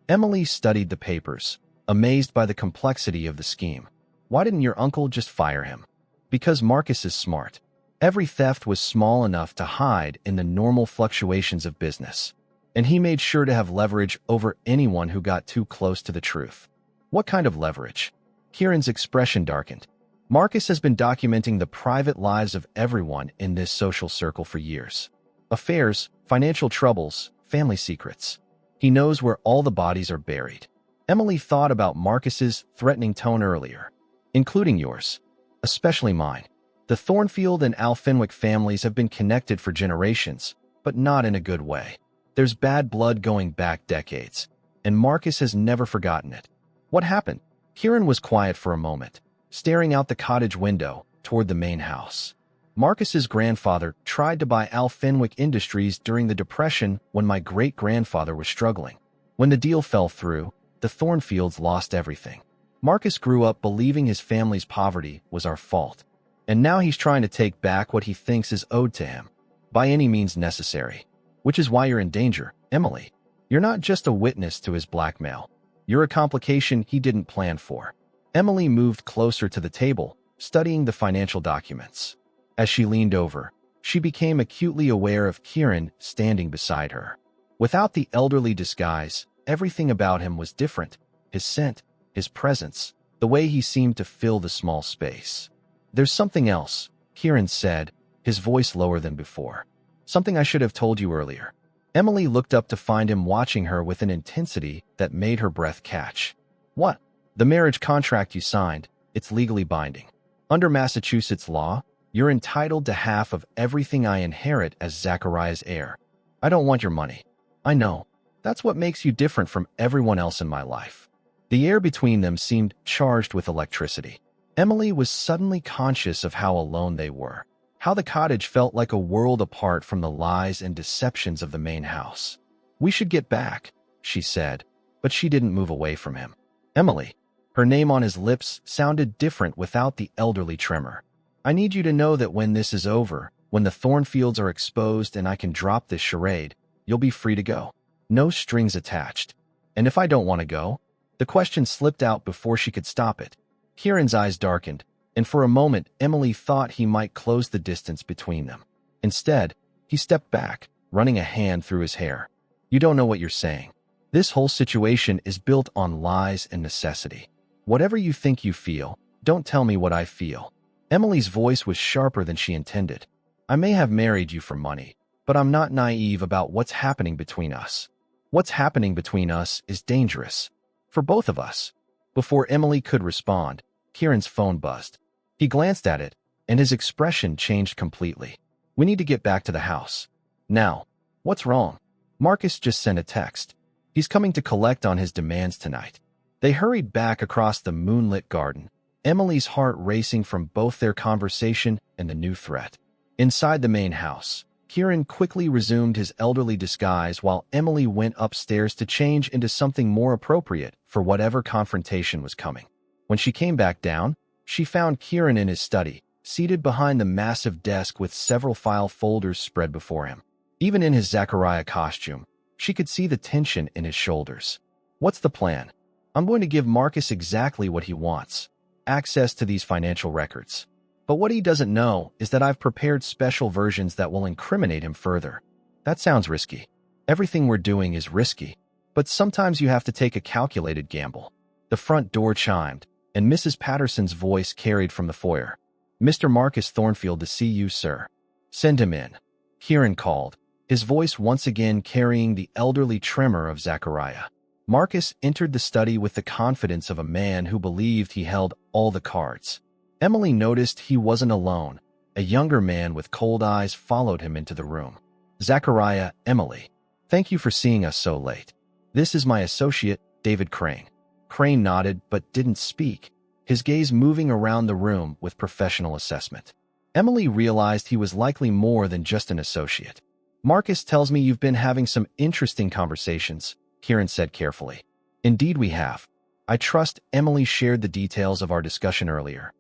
Emily studied the papers, amazed by the complexity of the scheme. Why didn't your uncle just fire him? Because Marcus is smart. Every theft was small enough to hide in the normal fluctuations of business, and he made sure to have leverage over anyone who got too close to the truth. What kind of leverage? Kieran's expression darkened. Marcus has been documenting the private lives of everyone in this social circle for years. Affairs, financial troubles, family secrets. He knows where all the bodies are buried. Emily thought about Marcus's threatening tone earlier, including yours, especially mine. The Thornfield and Al Fenwick families have been connected for generations, but not in a good way. There's bad blood going back decades, and Marcus has never forgotten it. What happened? Kieran was quiet for a moment, staring out the cottage window toward the main house. Marcus's grandfather tried to buy Al Fenwick Industries during the Depression when my great-grandfather was struggling. When the deal fell through, the Thornfields lost everything. Marcus grew up believing his family's poverty was our fault, and now he's trying to take back what he thinks is owed to him, by any means necessary. which is why you're in danger, Emily. You're not just a witness to his blackmail. You're a complication he didn't plan for. Emily moved closer to the table, studying the financial documents. As she leaned over, she became acutely aware of Kieran standing beside her. Without the elderly disguise, everything about him was different. His scent, his presence, the way he seemed to fill the small space. "There's something else," Kieran said, his voice lower than before. "Something I should have told you earlier." Emily looked up to find him watching her with an intensity that made her breath catch. "What?" "The marriage contract you signed. It's legally binding. Under Massachusetts law, you're entitled to half of everything I inherit as Zachariah's heir. I don't want your money. I know. That's what makes you different from everyone else in my life." The air between them seemed charged with electricity. Emily was suddenly conscious of how alone they were, how the cottage felt like a world apart from the lies and deceptions of the main house. "We should get back," she said, but she didn't move away from him. "Emily." Her name on his lips sounded different without the elderly tremor. "I need you to know that when this is over, when the thornfields are exposed and I can drop this charade, you'll be free to go. No strings attached. And if I don't want to go?" The question slipped out before she could stop it. Kieran's eyes darkened, and for a moment Emily thought he might close the distance between them. Instead, he stepped back, running a hand through his hair. "You don't know what you're saying. This whole situation is built on lies and necessity. Whatever you think you feel, don't tell me what I feel." Emily's voice was sharper than she intended. "I may have married you for money, but I'm not naive about what's happening between us. What's happening between us is dangerous. For both of us." Before Emily could respond, Kieran's phone buzzed. He glanced at it, and his expression changed completely. "We need to get back to the house. Now." "What's wrong?" "Marcus just sent a text. He's coming to collect on his demands tonight." They hurried back across the moonlit garden, Emily's heart racing from both their conversation and the new threat. Inside the main house, Kieran quickly resumed his elderly disguise while Emily went upstairs to change into something more appropriate for whatever confrontation was coming. When she came back down, she found Kieran in his study, seated behind the massive desk with several file folders spread before him. Even in his Zachariah costume, she could see the tension in his shoulders. "What's the plan?" "I'm going to give Marcus exactly what he wants. Access to these financial records. But what he doesn't know is that I've prepared special versions that will incriminate him further." "That sounds risky." "Everything we're doing is risky, but sometimes you have to take a calculated gamble." The front door chimed, and Mrs. Patterson's voice carried from the foyer. "Mr. Marcus Thornfield to see you, sir." "Send him in," Kieran called, his voice once again carrying the elderly tremor of Zachariah. Marcus entered the study with the confidence of a man who believed he held all the cards. Emily noticed he wasn't alone. A younger man with cold eyes followed him into the room. "Zachariah, Emily, thank you for seeing us so late. This is my associate, David Crane." Crane nodded but didn't speak, his gaze moving around the room with professional assessment. Emily realized he was likely more than just an associate. "Marcus tells me you've been having some interesting conversations," Kieran said carefully. "Indeed we have. I trust Emily shared the details of our discussion earlier."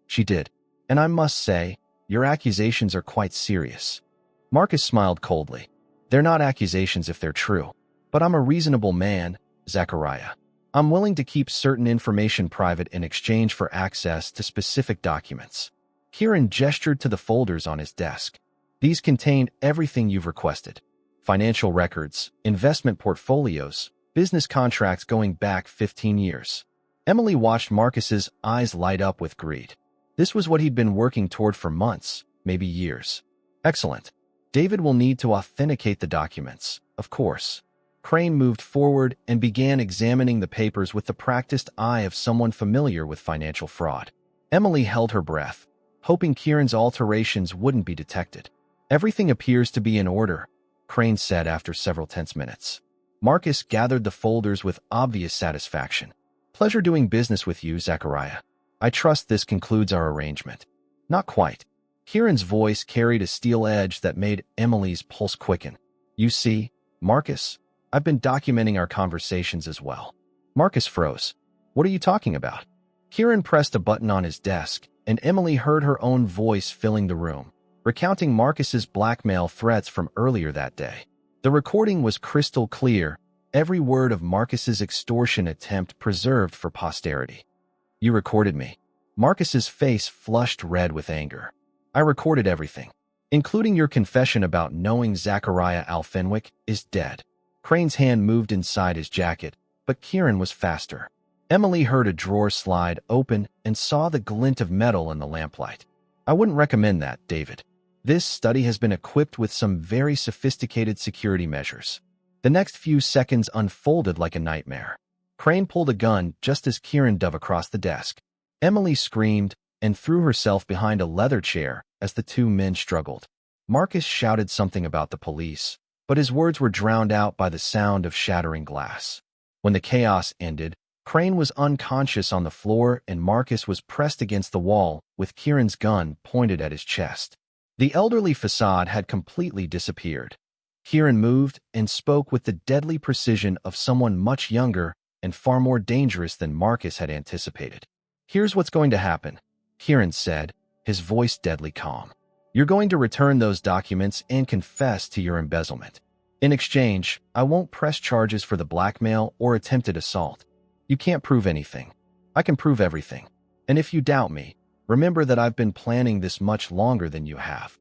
"She did. And I must say, your accusations are quite serious." Marcus smiled coldly. "They're not accusations if they're true. But I'm a reasonable man, Zachariah. I'm willing to keep certain information private in exchange for access to specific documents." Kieran gestured to the folders on his desk. "These contain everything you've requested. Financial records, investment portfolios, business contracts going back 15 years. Emily watched Marcus's eyes light up with greed. This was what he'd been working toward for months, maybe years. "Excellent. David will need to authenticate the documents, of course." Crane moved forward and began examining the papers with the practiced eye of someone familiar with financial fraud. Emily held her breath, hoping Kieran's alterations wouldn't be detected. "Everything appears to be in order," Crane said after several tense minutes. Marcus gathered the folders with obvious satisfaction. "Pleasure doing business with you, Zachariah. I trust this concludes our arrangement." "Not quite." Kieran's voice carried a steel edge that made Emily's pulse quicken. "You see, Marcus, I've been documenting our conversations as well." Marcus froze. "What are you talking about?" Kieran pressed a button on his desk, and Emily heard her own voice filling the room, recounting Marcus's blackmail threats from earlier that day. The recording was crystal clear, every word of Marcus's extortion attempt preserved for posterity. "You recorded me." Marcus's face flushed red with anger. "I recorded everything, including your confession about knowing Zachariah Al Fenwick is dead." Crane's hand moved inside his jacket, but Kieran was faster. Emily heard a drawer slide open and saw the glint of metal in the lamplight. "I wouldn't recommend that, David. This study has been equipped with some very sophisticated security measures." The next few seconds unfolded like a nightmare. Crane pulled a gun just as Kieran dove across the desk. Emily screamed and threw herself behind a leather chair as the two men struggled. Marcus shouted something about the police, but his words were drowned out by the sound of shattering glass. When the chaos ended, Crane was unconscious on the floor and Marcus was pressed against the wall with Kieran's gun pointed at his chest. The elderly facade had completely disappeared. Kieran moved and spoke with the deadly precision of someone much younger and far more dangerous than Marcus had anticipated. "Here's what's going to happen," Kieran said, his voice deadly calm. "You're going to return those documents and confess to your embezzlement. In exchange, I won't press charges for the blackmail or attempted assault. You can't prove anything. I can prove everything. And if you doubt me, remember that I've been planning this much longer than you have."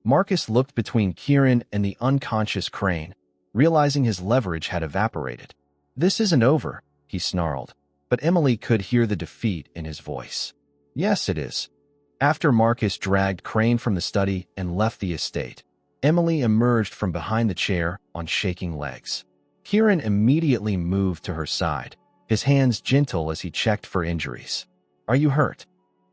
Marcus looked between Kieran and the unconscious Crane, realizing his leverage had evaporated. "This isn't over," he snarled, but Emily could hear the defeat in his voice. "Yes, it is." After Marcus dragged Crane from the study and left the estate, Emily emerged from behind the chair on shaking legs. Kieran immediately moved to her side, his hands gentle as he checked for injuries. "Are you hurt?"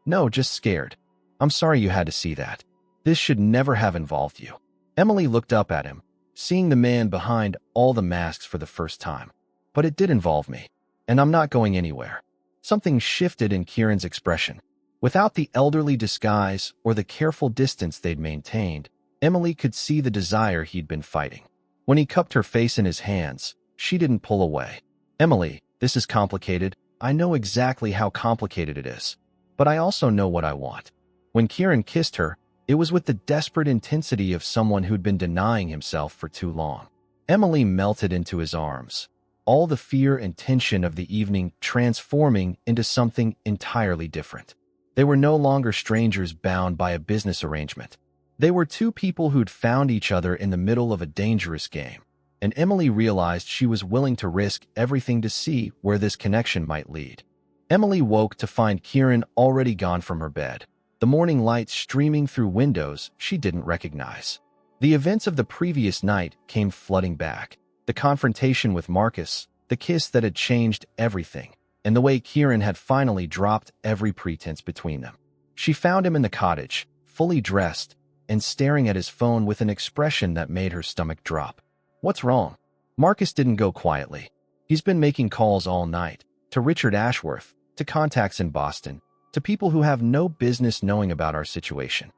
"No, just scared. I'm sorry you had to see that. This should never have involved you." Emily looked up at him, seeing the man behind all the masks for the first time. "But it did involve me, and I'm not going anywhere." Something shifted in Kieran's expression. Without the elderly disguise or the careful distance they'd maintained, Emily could see the desire he'd been fighting. When he cupped her face in his hands, she didn't pull away. "Emily, this is complicated. I know exactly how complicated it is. But I also know what I want." When Kieran kissed her, it was with the desperate intensity of someone who'd been denying himself for too long. Emily melted into his arms, all the fear and tension of the evening transforming into something entirely different. They were no longer strangers bound by a business arrangement. They were two people who'd found each other in the middle of a dangerous game, and Emily realized she was willing to risk everything to see where this connection might lead. Emily woke to find Kieran already gone from her bed, the morning light streaming through windows she didn't recognize. The events of the previous night came flooding back. The confrontation with Marcus, the kiss that had changed everything, and the way Kieran had finally dropped every pretense between them. She found him in the cottage, fully dressed, and staring at his phone with an expression that made her stomach drop. "What's wrong?" Marcus didn't go quietly. He's been making calls all night, to Richard Ashworth, to contacts in Boston, to people who have no business knowing about our situation.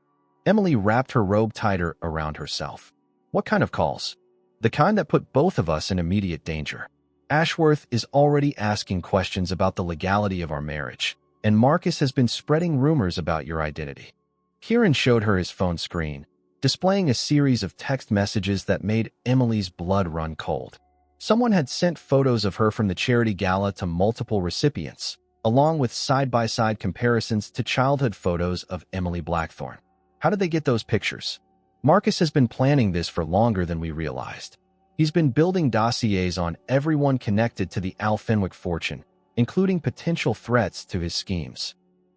Emily wrapped her robe tighter around herself. "What kind of calls?" "The kind that put both of us in immediate danger. Ashworth is already asking questions about the legality of our marriage, and Marcus has been spreading rumors about your identity." Kieran showed her his phone screen, displaying a series of text messages that made Emily's blood run cold. Someone had sent photos of her from the charity gala to multiple recipients, along with side-by-side comparisons to childhood photos of Emily Blackthorne. How did they get those pictures? Marcus has been planning this for longer than we realized. He's been building dossiers on everyone connected to the Al Fenwick fortune, including potential threats to his schemes.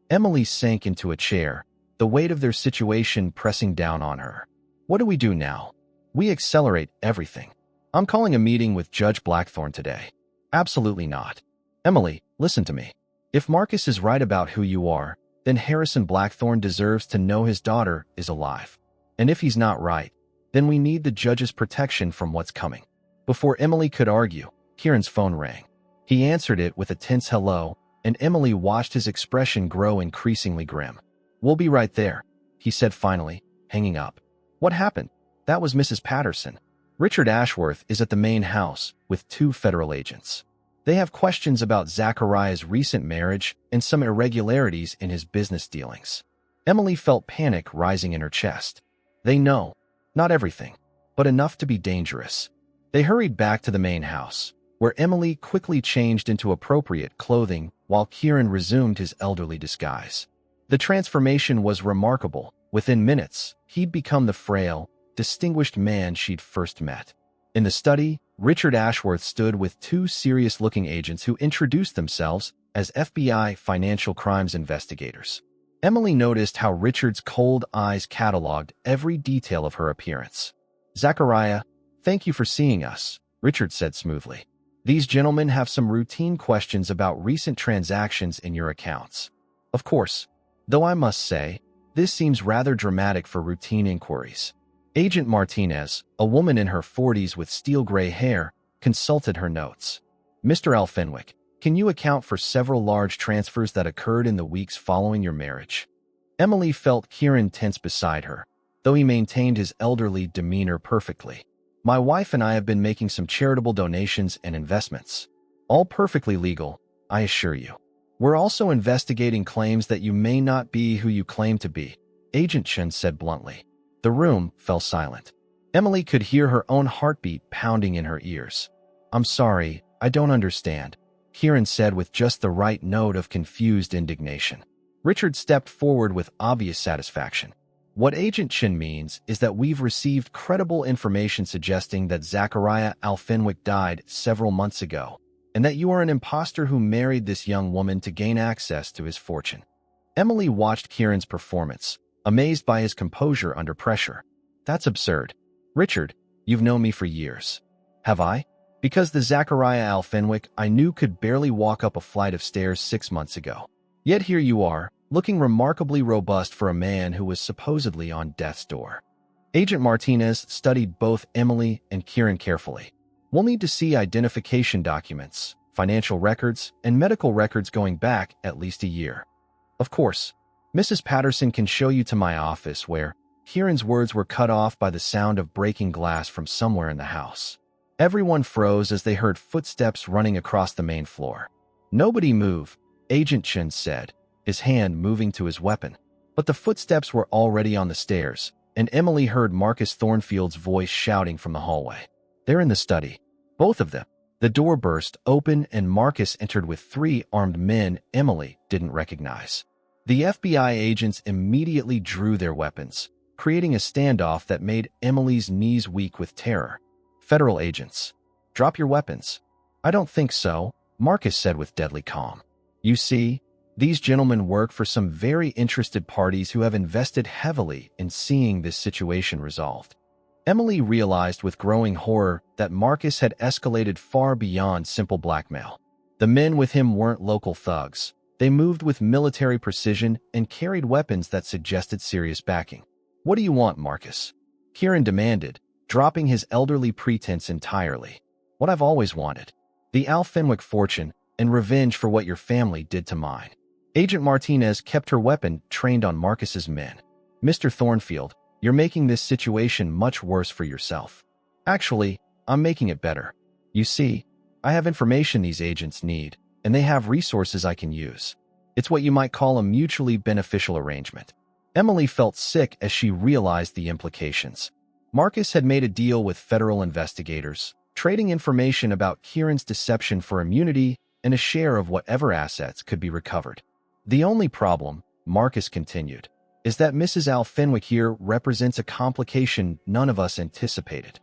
Emily sank into a chair, the weight of their situation pressing down on her. "What do we do now?" "We accelerate everything. I'm calling a meeting with Judge Blackthorne today." "Absolutely not." "Emily, listen to me. If Marcus is right about who you are, then Harrison Blackthorne deserves to know his daughter is alive. And if he's not right, then we need the judge's protection from what's coming." Before Emily could argue, Kieran's phone rang. He answered it with a tense hello, and Emily watched his expression grow increasingly grim. "We'll be right there," he said finally, hanging up. "What happened?" "That was Mrs. Patterson. Richard Ashworth is at the main house with 2 federal agents. They have questions about Zachariah's recent marriage and some irregularities in his business dealings." Emily felt panic rising in her chest. "They know. Not everything, but enough to be dangerous." They hurried back to the main house, where Emily quickly changed into appropriate clothing while Kieran resumed his elderly disguise. The transformation was remarkable. Within minutes, he'd become the frail, distinguished man she'd first met. In the study, Richard Ashworth stood with two serious-looking agents who introduced themselves as FBI financial crimes investigators. Emily noticed how Richard's cold eyes cataloged every detail of her appearance. "Zachariah, thank you for seeing us," Richard said smoothly. "These gentlemen have some routine questions about recent transactions in your accounts. Of course, though I must say, this seems rather dramatic for routine inquiries." Agent Martinez, a woman in her 40s with steel-gray hair, consulted her notes. "Mr. Alfenwick, can you account for several large transfers that occurred in the weeks following your marriage?" Emily felt Kieran tense beside her, though he maintained his elderly demeanor perfectly. "My wife and I have been making some charitable donations and investments. All perfectly legal, I assure you. We're also investigating claims that you may not be who you claim to be," Agent Chen said bluntly. The room fell silent. Emily could hear her own heartbeat pounding in her ears. "I'm sorry, I don't understand," Kieran said with just the right note of confused indignation. Richard stepped forward with obvious satisfaction. "What Agent Chen means is that we've received credible information suggesting that Zachariah Alfenwick died several months ago, and that you are an imposter who married this young woman to gain access to his fortune." Emily watched Kieran's performance, amazed by his composure under pressure. "That's absurd. Richard, you've known me for years." "Have I? Because the Zachariah Alfenwick I knew could barely walk up a flight of stairs 6 months ago. Yet here you are, looking remarkably robust for a man who was supposedly on death's door." Agent Martinez studied both Emily and Kieran carefully. "We'll need to see identification documents, financial records, and medical records going back at least a year. Of course, Mrs. Patterson can show you to my office where—" Kieran's words were cut off by the sound of breaking glass from somewhere in the house. Everyone froze as they heard footsteps running across the main floor. "Nobody move," Agent Chen said, his hand moving to his weapon. But the footsteps were already on the stairs, and Emily heard Marcus Thornfield's voice shouting from the hallway. "They're in the study. Both of them." The door burst open and Marcus entered with 3 armed men Emily didn't recognize. The FBI agents immediately drew their weapons, creating a standoff that made Emily's knees weak with terror. "Federal agents, drop your weapons." "I don't think so," Marcus said with deadly calm. "You see, these gentlemen work for some very interested parties who have invested heavily in seeing this situation resolved." Emily realized with growing horror that Marcus had escalated far beyond simple blackmail. The men with him weren't local thugs. They moved with military precision and carried weapons that suggested serious backing. "What do you want, Marcus?" Kieran demanded, dropping his elderly pretense entirely. "What I've always wanted. The Alfenwick fortune and revenge for what your family did to mine." Agent Martinez kept her weapon trained on Marcus's men. "Mr. Thornfield, you're making this situation much worse for yourself. Actually, I'm making it better. You see, I have information these agents need, and they have resources I can use. It's what you might call a mutually beneficial arrangement." Emily felt sick as she realized the implications. Marcus had made a deal with federal investigators, trading information about Kieran's deception for immunity and a share of whatever assets could be recovered. "The only problem," Marcus continued, "is that Mrs. Alfenwick here represents a complication none of us anticipated."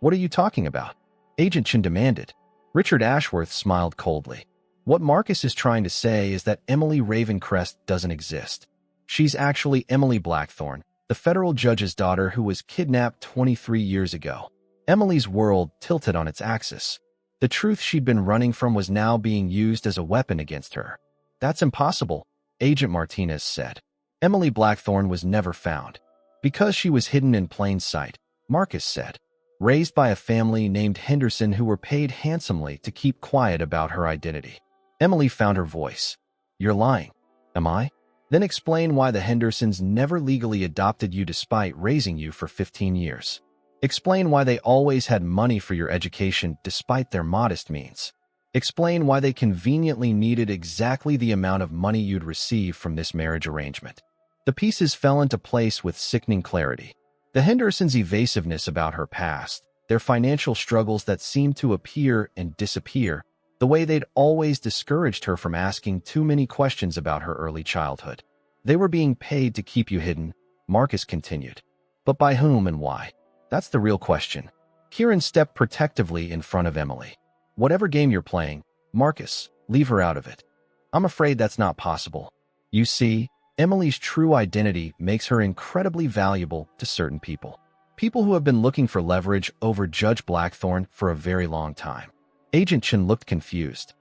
"What are you talking about?" Agent Chen demanded. Richard Ashworth smiled coldly. "What Marcus is trying to say is that Emily Ravencrest doesn't exist. She's actually Emily Blackthorne, the federal judge's daughter who was kidnapped 23 years ago." Emily's world tilted on its axis. The truth she'd been running from was now being used as a weapon against her. "That's impossible," Agent Martinez said. "Emily Blackthorne was never found. Because she was hidden in plain sight," Marcus said. "Raised by a family named Henderson who were paid handsomely to keep quiet about her identity." Emily found her voice. "You're lying." "Am I? Then explain why the Hendersons never legally adopted you despite raising you for 15 years. Explain why they always had money for your education despite their modest means. Explain why they conveniently needed exactly the amount of money you'd receive from this marriage arrangement." The pieces fell into place with sickening clarity. The Hendersons' evasiveness about her past, their financial struggles that seemed to appear and disappear, the way they'd always discouraged her from asking too many questions about her early childhood. They were being paid to keep you hidden, Marcus continued. But by whom and why? That's the real question. Kieran stepped protectively in front of Emily. Whatever game you're playing, Marcus, leave her out of it. I'm afraid that's not possible. You see, Emily's true identity makes her incredibly valuable to certain people. People who have been looking for leverage over Judge Blackthorne for a very long time. Agent Chen looked confused.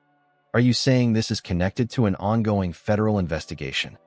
Are you saying this is connected to an ongoing federal investigation?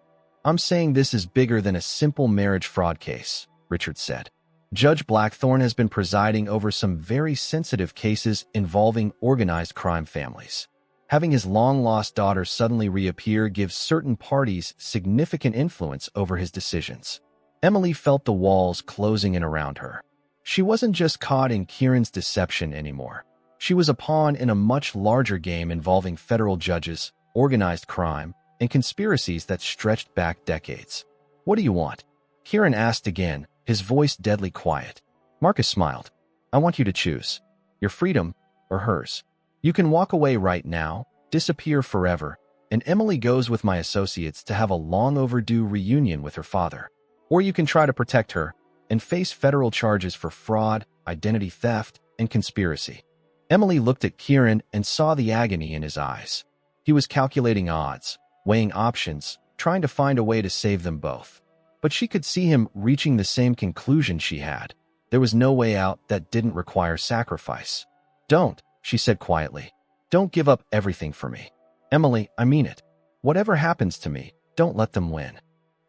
I'm saying this is bigger than a simple marriage fraud case, Richard said. Judge Blackthorne has been presiding over some very sensitive cases involving organized crime families. Having his long-lost daughter suddenly reappear gives certain parties significant influence over his decisions. Emily felt the walls closing in around her. She wasn't just caught in Kieran's deception anymore. She was a pawn in a much larger game involving federal judges, organized crime, and conspiracies that stretched back decades. What do you want? Kieran asked again, his voice deadly quiet. Marcus smiled. I want you to choose. Your freedom or hers. You can walk away right now, disappear forever, and Emily goes with my associates to have a long overdue reunion with her father. Or you can try to protect her and face federal charges for fraud, identity theft, and conspiracy. Emily looked at Kieran and saw the agony in his eyes. He was calculating odds, weighing options, trying to find a way to save them both. But she could see him reaching the same conclusion she had. There was no way out that didn't require sacrifice. Don't, she said quietly. Don't give up everything for me. Emily, I mean it. Whatever happens to me, don't let them win.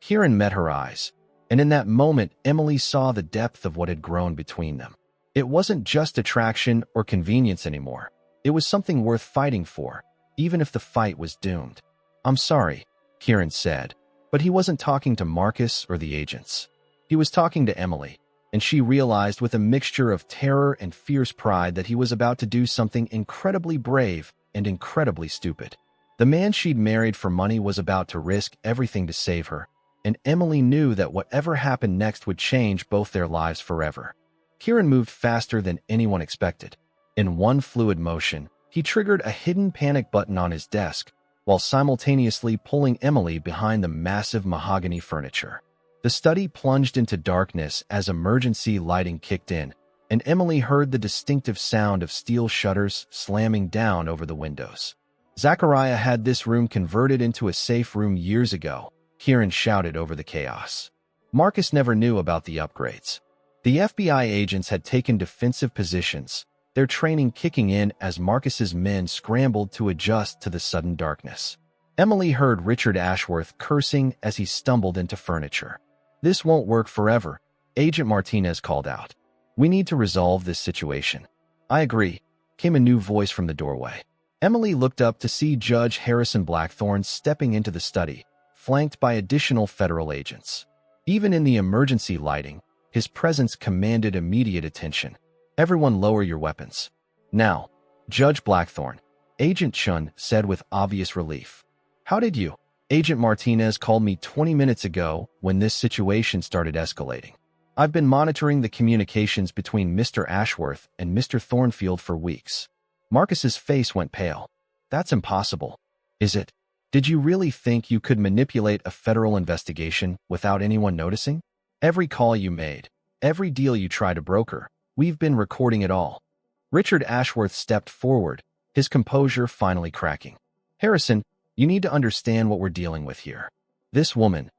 Kieran met her eyes. And in that moment, Emily saw the depth of what had grown between them. It wasn't just attraction or convenience anymore. It was something worth fighting for, even if the fight was doomed. I'm sorry, Kieran said, but he wasn't talking to Marcus or the agents. He was talking to Emily, and she realized with a mixture of terror and fierce pride that he was about to do something incredibly brave and incredibly stupid. The man she'd married for money was about to risk everything to save her, and Emily knew that whatever happened next would change both their lives forever. Kieran moved faster than anyone expected. In one fluid motion, he triggered a hidden panic button on his desk, while simultaneously pulling Emily behind the massive mahogany furniture. The study plunged into darkness as emergency lighting kicked in, and Emily heard the distinctive sound of steel shutters slamming down over the windows. Zachariah had this room converted into a safe room years ago, Kieran shouted over the chaos. Marcus never knew about the upgrades. The FBI agents had taken defensive positions, their training kicking in as Marcus's men scrambled to adjust to the sudden darkness. Emily heard Richard Ashworth cursing as he stumbled into furniture. This won't work forever, Agent Martinez called out. We need to resolve this situation. I agree, came a new voice from the doorway. Emily looked up to see Judge Harrison Blackthorne stepping into the study, flanked by additional federal agents. Even in the emergency lighting, his presence commanded immediate attention. Everyone lower your weapons. Now, Judge Blackthorne, Agent Chun said with obvious relief. How did you? Agent Martinez called me 20 minutes ago when this situation started escalating. I've been monitoring the communications between Mr. Ashworth and Mr. Thornfield for weeks. Marcus's face went pale. That's impossible. Is it? Did you really think you could manipulate a federal investigation without anyone noticing? Every call you made, every deal you tried to broker, we've been recording it all. Richard Ashworth stepped forward, his composure finally cracking. Harrison, you need to understand what we're dealing with here. This woman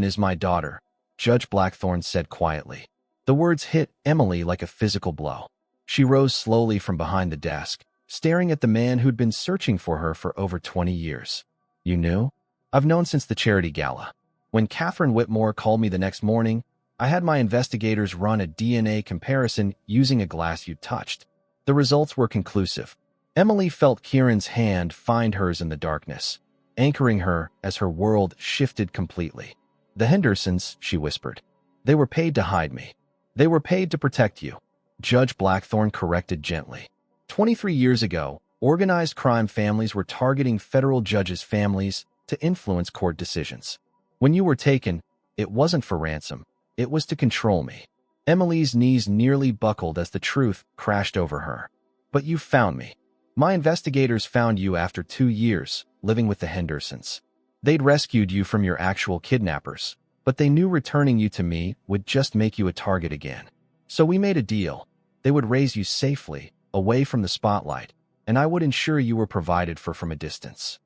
is my daughter, Judge Blackthorne said quietly. The words hit Emily like a physical blow. She rose slowly from behind the desk, staring at the man who'd been searching for her for over 20 years. You knew? I've known since the charity gala. When Catherine Whitmore called me the next morning, I had my investigators run a DNA comparison using a glass you touched. The results were conclusive. Emily felt Kieran's hand find hers in the darkness, anchoring her as her world shifted completely. The Hendersons, she whispered. They were paid to hide me. They were paid to protect you. Judge Blackthorne corrected gently. 23 years ago, organized crime families were targeting federal judges' families to influence court decisions. When you were taken, it wasn't for ransom. It was to control me. Emily's knees nearly buckled as the truth crashed over her. But you found me. My investigators found you after 2 years, living with the Hendersons. They'd rescued you from your actual kidnappers, but they knew returning you to me would just make you a target again. So we made a deal. They would raise you safely, away from the spotlight, and I would ensure you were provided for from a distance.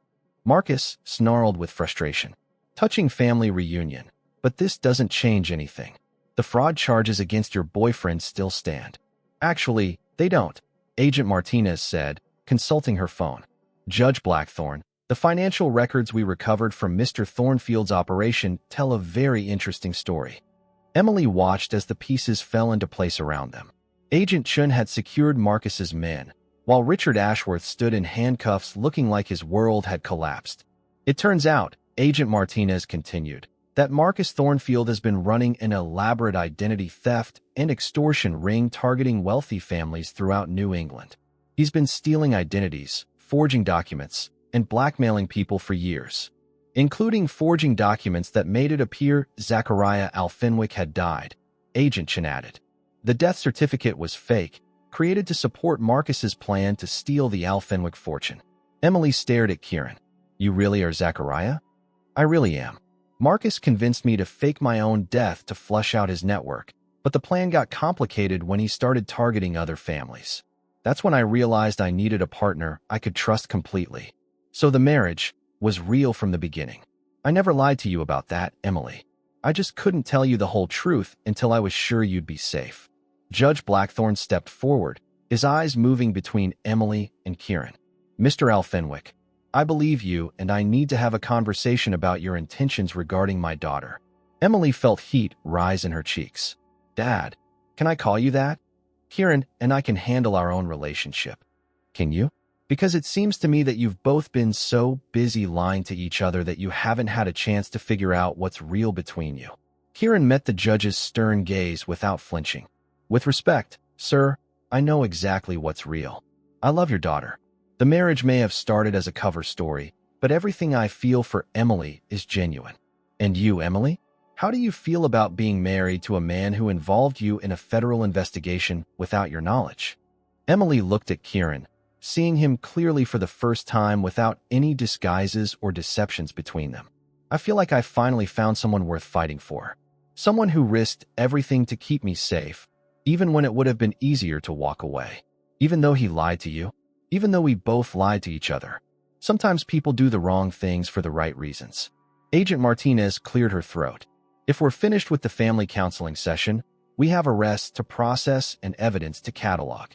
Marcus snarled with frustration. Touching family reunion, but this doesn't change anything. The fraud charges against your boyfriend still stand. Actually, they don't, Agent Martinez said, consulting her phone. Judge Blackthorne, the financial records we recovered from Mr. Thornfield's operation tell a very interesting story. Emily watched as the pieces fell into place around them. Agent Chun had secured Marcus's men, while Richard Ashworth stood in handcuffs looking like his world had collapsed. It turns out, Agent Martinez continued, that Marcus Thornfield has been running an elaborate identity theft and extortion ring targeting wealthy families throughout New England. He's been stealing identities, forging documents, and blackmailing people for years, including forging documents that made it appear Zachariah Alfenwick had died, Agent Chen added. The death certificate was fake, created to support Marcus's plan to steal the Alfenwick fortune. Emily stared at Kieran. You really are Zachariah? I really am. Marcus convinced me to fake my own death to flush out his network, but the plan got complicated when he started targeting other families. That's when I realized I needed a partner I could trust completely. So the marriage was real from the beginning. I never lied to you about that, Emily. I just couldn't tell you the whole truth until I was sure you'd be safe. Judge Blackthorne stepped forward, his eyes moving between Emily and Kieran. Mr. Alfenwick, I believe you, and I need to have a conversation about your intentions regarding my daughter. Emily felt heat rise in her cheeks. Dad, can I call you that? Kieran and I can handle our own relationship. Can you? Because it seems to me that you've both been so busy lying to each other that you haven't had a chance to figure out what's real between you. Kieran met the judge's stern gaze without flinching. With respect, sir, I know exactly what's real. I love your daughter. The marriage may have started as a cover story, but everything I feel for Emily is genuine. And you, Emily? How do you feel about being married to a man who involved you in a federal investigation without your knowledge? Emily looked at Kieran, seeing him clearly for the first time without any disguises or deceptions between them. I feel like I finally found someone worth fighting for. Someone who risked everything to keep me safe, even when it would have been easier to walk away. Even though he lied to you, even though we both lied to each other. Sometimes people do the wrong things for the right reasons. Agent Martinez cleared her throat. If we're finished with the family counseling session, we have arrests to process and evidence to catalog.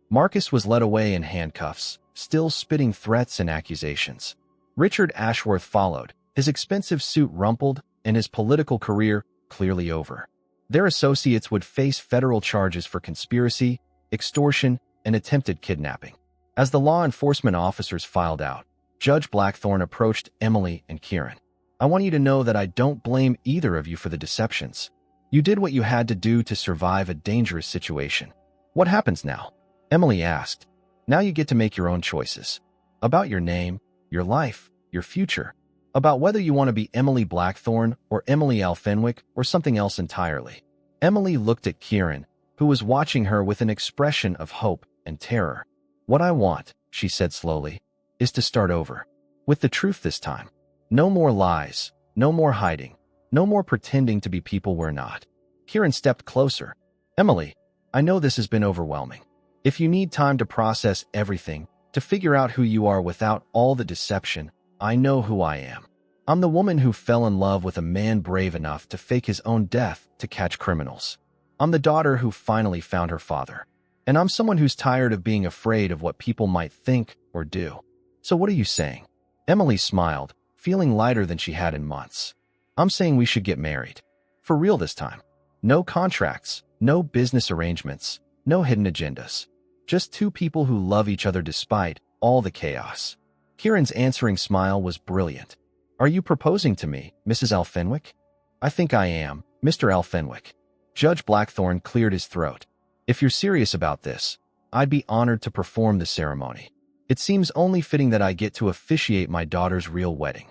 Marcus was led away in handcuffs, still spitting threats and accusations. Richard Ashworth followed, his expensive suit rumpled and his political career clearly over. Their associates would face federal charges for conspiracy, extortion, and attempted kidnapping. As the law enforcement officers filed out, Judge Blackthorne approached Emily and Kieran. I want you to know that I don't blame either of you for the deceptions. You did what you had to do to survive a dangerous situation. What happens now? Emily asked. Now you get to make your own choices. About your name, your life, your future. About whether you want to be Emily Blackthorne or Emily Alfenwick or something else entirely. Emily looked at Kieran, who was watching her with an expression of hope and terror. What I want, she said slowly, is to start over. With the truth this time. No more lies, no more hiding, no more pretending to be people we're not. Kieran stepped closer. Emily, I know this has been overwhelming. If you need time to process everything, to figure out who you are without all the deception, I know who I am. I'm the woman who fell in love with a man brave enough to fake his own death to catch criminals. I'm the daughter who finally found her father. And I'm someone who's tired of being afraid of what people might think or do. So what are you saying? Emily smiled, feeling lighter than she had in months. I'm saying we should get married. For real this time. No contracts, no business arrangements, no hidden agendas. Just two people who love each other despite all the chaos. Kieran's answering smile was brilliant. Are you proposing to me, Mrs. Alfenwick? I think I am, Mr. Alfenwick. Judge Blackthorne cleared his throat. If you're serious about this, I'd be honored to perform the ceremony. It seems only fitting that I get to officiate my daughter's real wedding.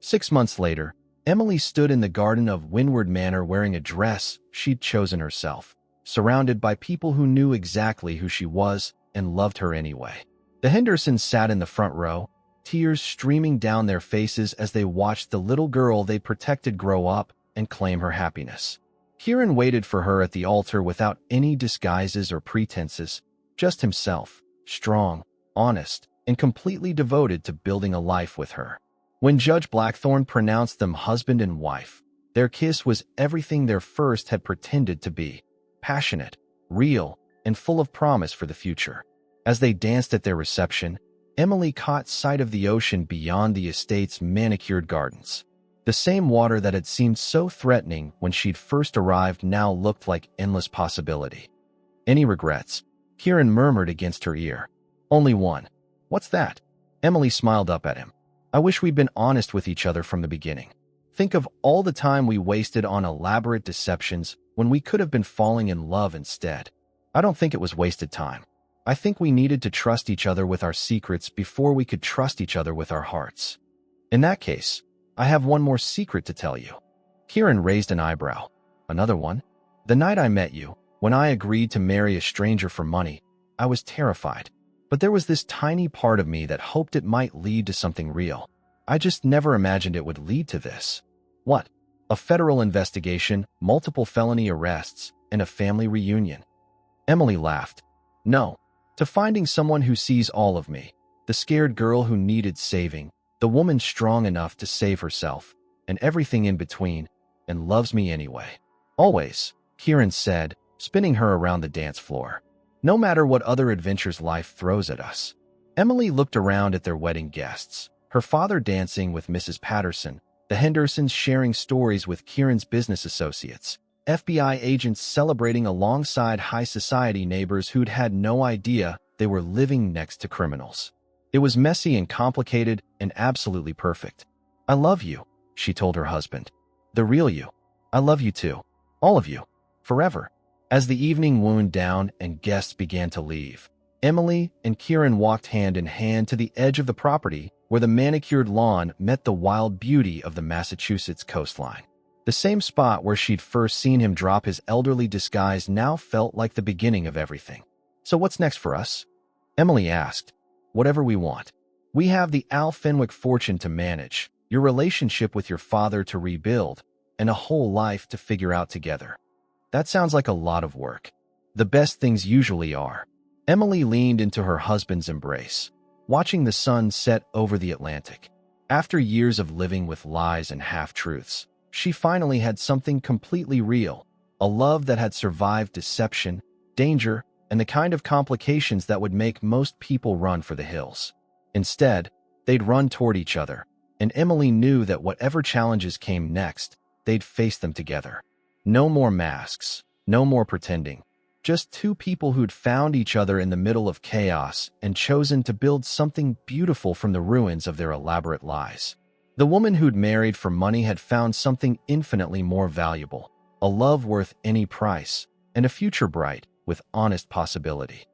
6 months later, Emily stood in the garden of Windward Manor wearing a dress she'd chosen herself, surrounded by people who knew exactly who she was and loved her anyway. The Hendersons sat in the front row, tears streaming down their faces as they watched the little girl they protected grow up and claim her happiness. Kieran waited for her at the altar without any disguises or pretenses, just himself, strong, honest, and completely devoted to building a life with her. When Judge Blackthorne pronounced them husband and wife, their kiss was everything their first had pretended to be: passionate, real, and full of promise for the future. As they danced at their reception, Emily caught sight of the ocean beyond the estate's manicured gardens. The same water that had seemed so threatening when she'd first arrived now looked like endless possibility. "Any regrets?" Kieran murmured against her ear. "Only one." "What's that?" Emily smiled up at him. "I wish we'd been honest with each other from the beginning. Think of all the time we wasted on elaborate deceptions when we could have been falling in love instead." "I don't think it was wasted time. I think we needed to trust each other with our secrets before we could trust each other with our hearts." "In that case, I have one more secret to tell you." Kieran raised an eyebrow. "Another one?" "The night I met you, when I agreed to marry a stranger for money, I was terrified. But there was this tiny part of me that hoped it might lead to something real. I just never imagined it would lead to this." "What?" "A federal investigation, multiple felony arrests, and a family reunion." Emily laughed. "No. To finding someone who sees all of me, the scared girl who needed saving, the woman strong enough to save herself, and everything in between, and loves me anyway. Always," Kieran said, spinning her around the dance floor. "No matter what other adventures life throws at us." Emily looked around at their wedding guests, her father dancing with Mrs. Patterson, the Hendersons sharing stories with Kieran's business associates, FBI agents celebrating alongside high society neighbors who'd had no idea they were living next to criminals. It was messy and complicated and absolutely perfect. "I love you," she told her husband. "The real you. I love you too. All of you. Forever." As the evening wound down and guests began to leave, Emily and Kieran walked hand in hand to the edge of the property where the manicured lawn met the wild beauty of the Massachusetts coastline. The same spot where she'd first seen him drop his elderly disguise now felt like the beginning of everything. "So what's next for us?" Emily asked. "Whatever we want. We have the Al Fenwick fortune to manage, your relationship with your father to rebuild, and a whole life to figure out together." "That sounds like a lot of work." "The best things usually are." Emily leaned into her husband's embrace, watching the sun set over the Atlantic. After years of living with lies and half-truths, she finally had something completely real, a love that had survived deception, danger, and the kind of complications that would make most people run for the hills. Instead, they'd run toward each other, and Emily knew that whatever challenges came next, they'd face them together. No more masks, no more pretending. Just two people who'd found each other in the middle of chaos and chosen to build something beautiful from the ruins of their elaborate lies. The woman who'd married for money had found something infinitely more valuable, a love worth any price, and a future bright with honest possibility.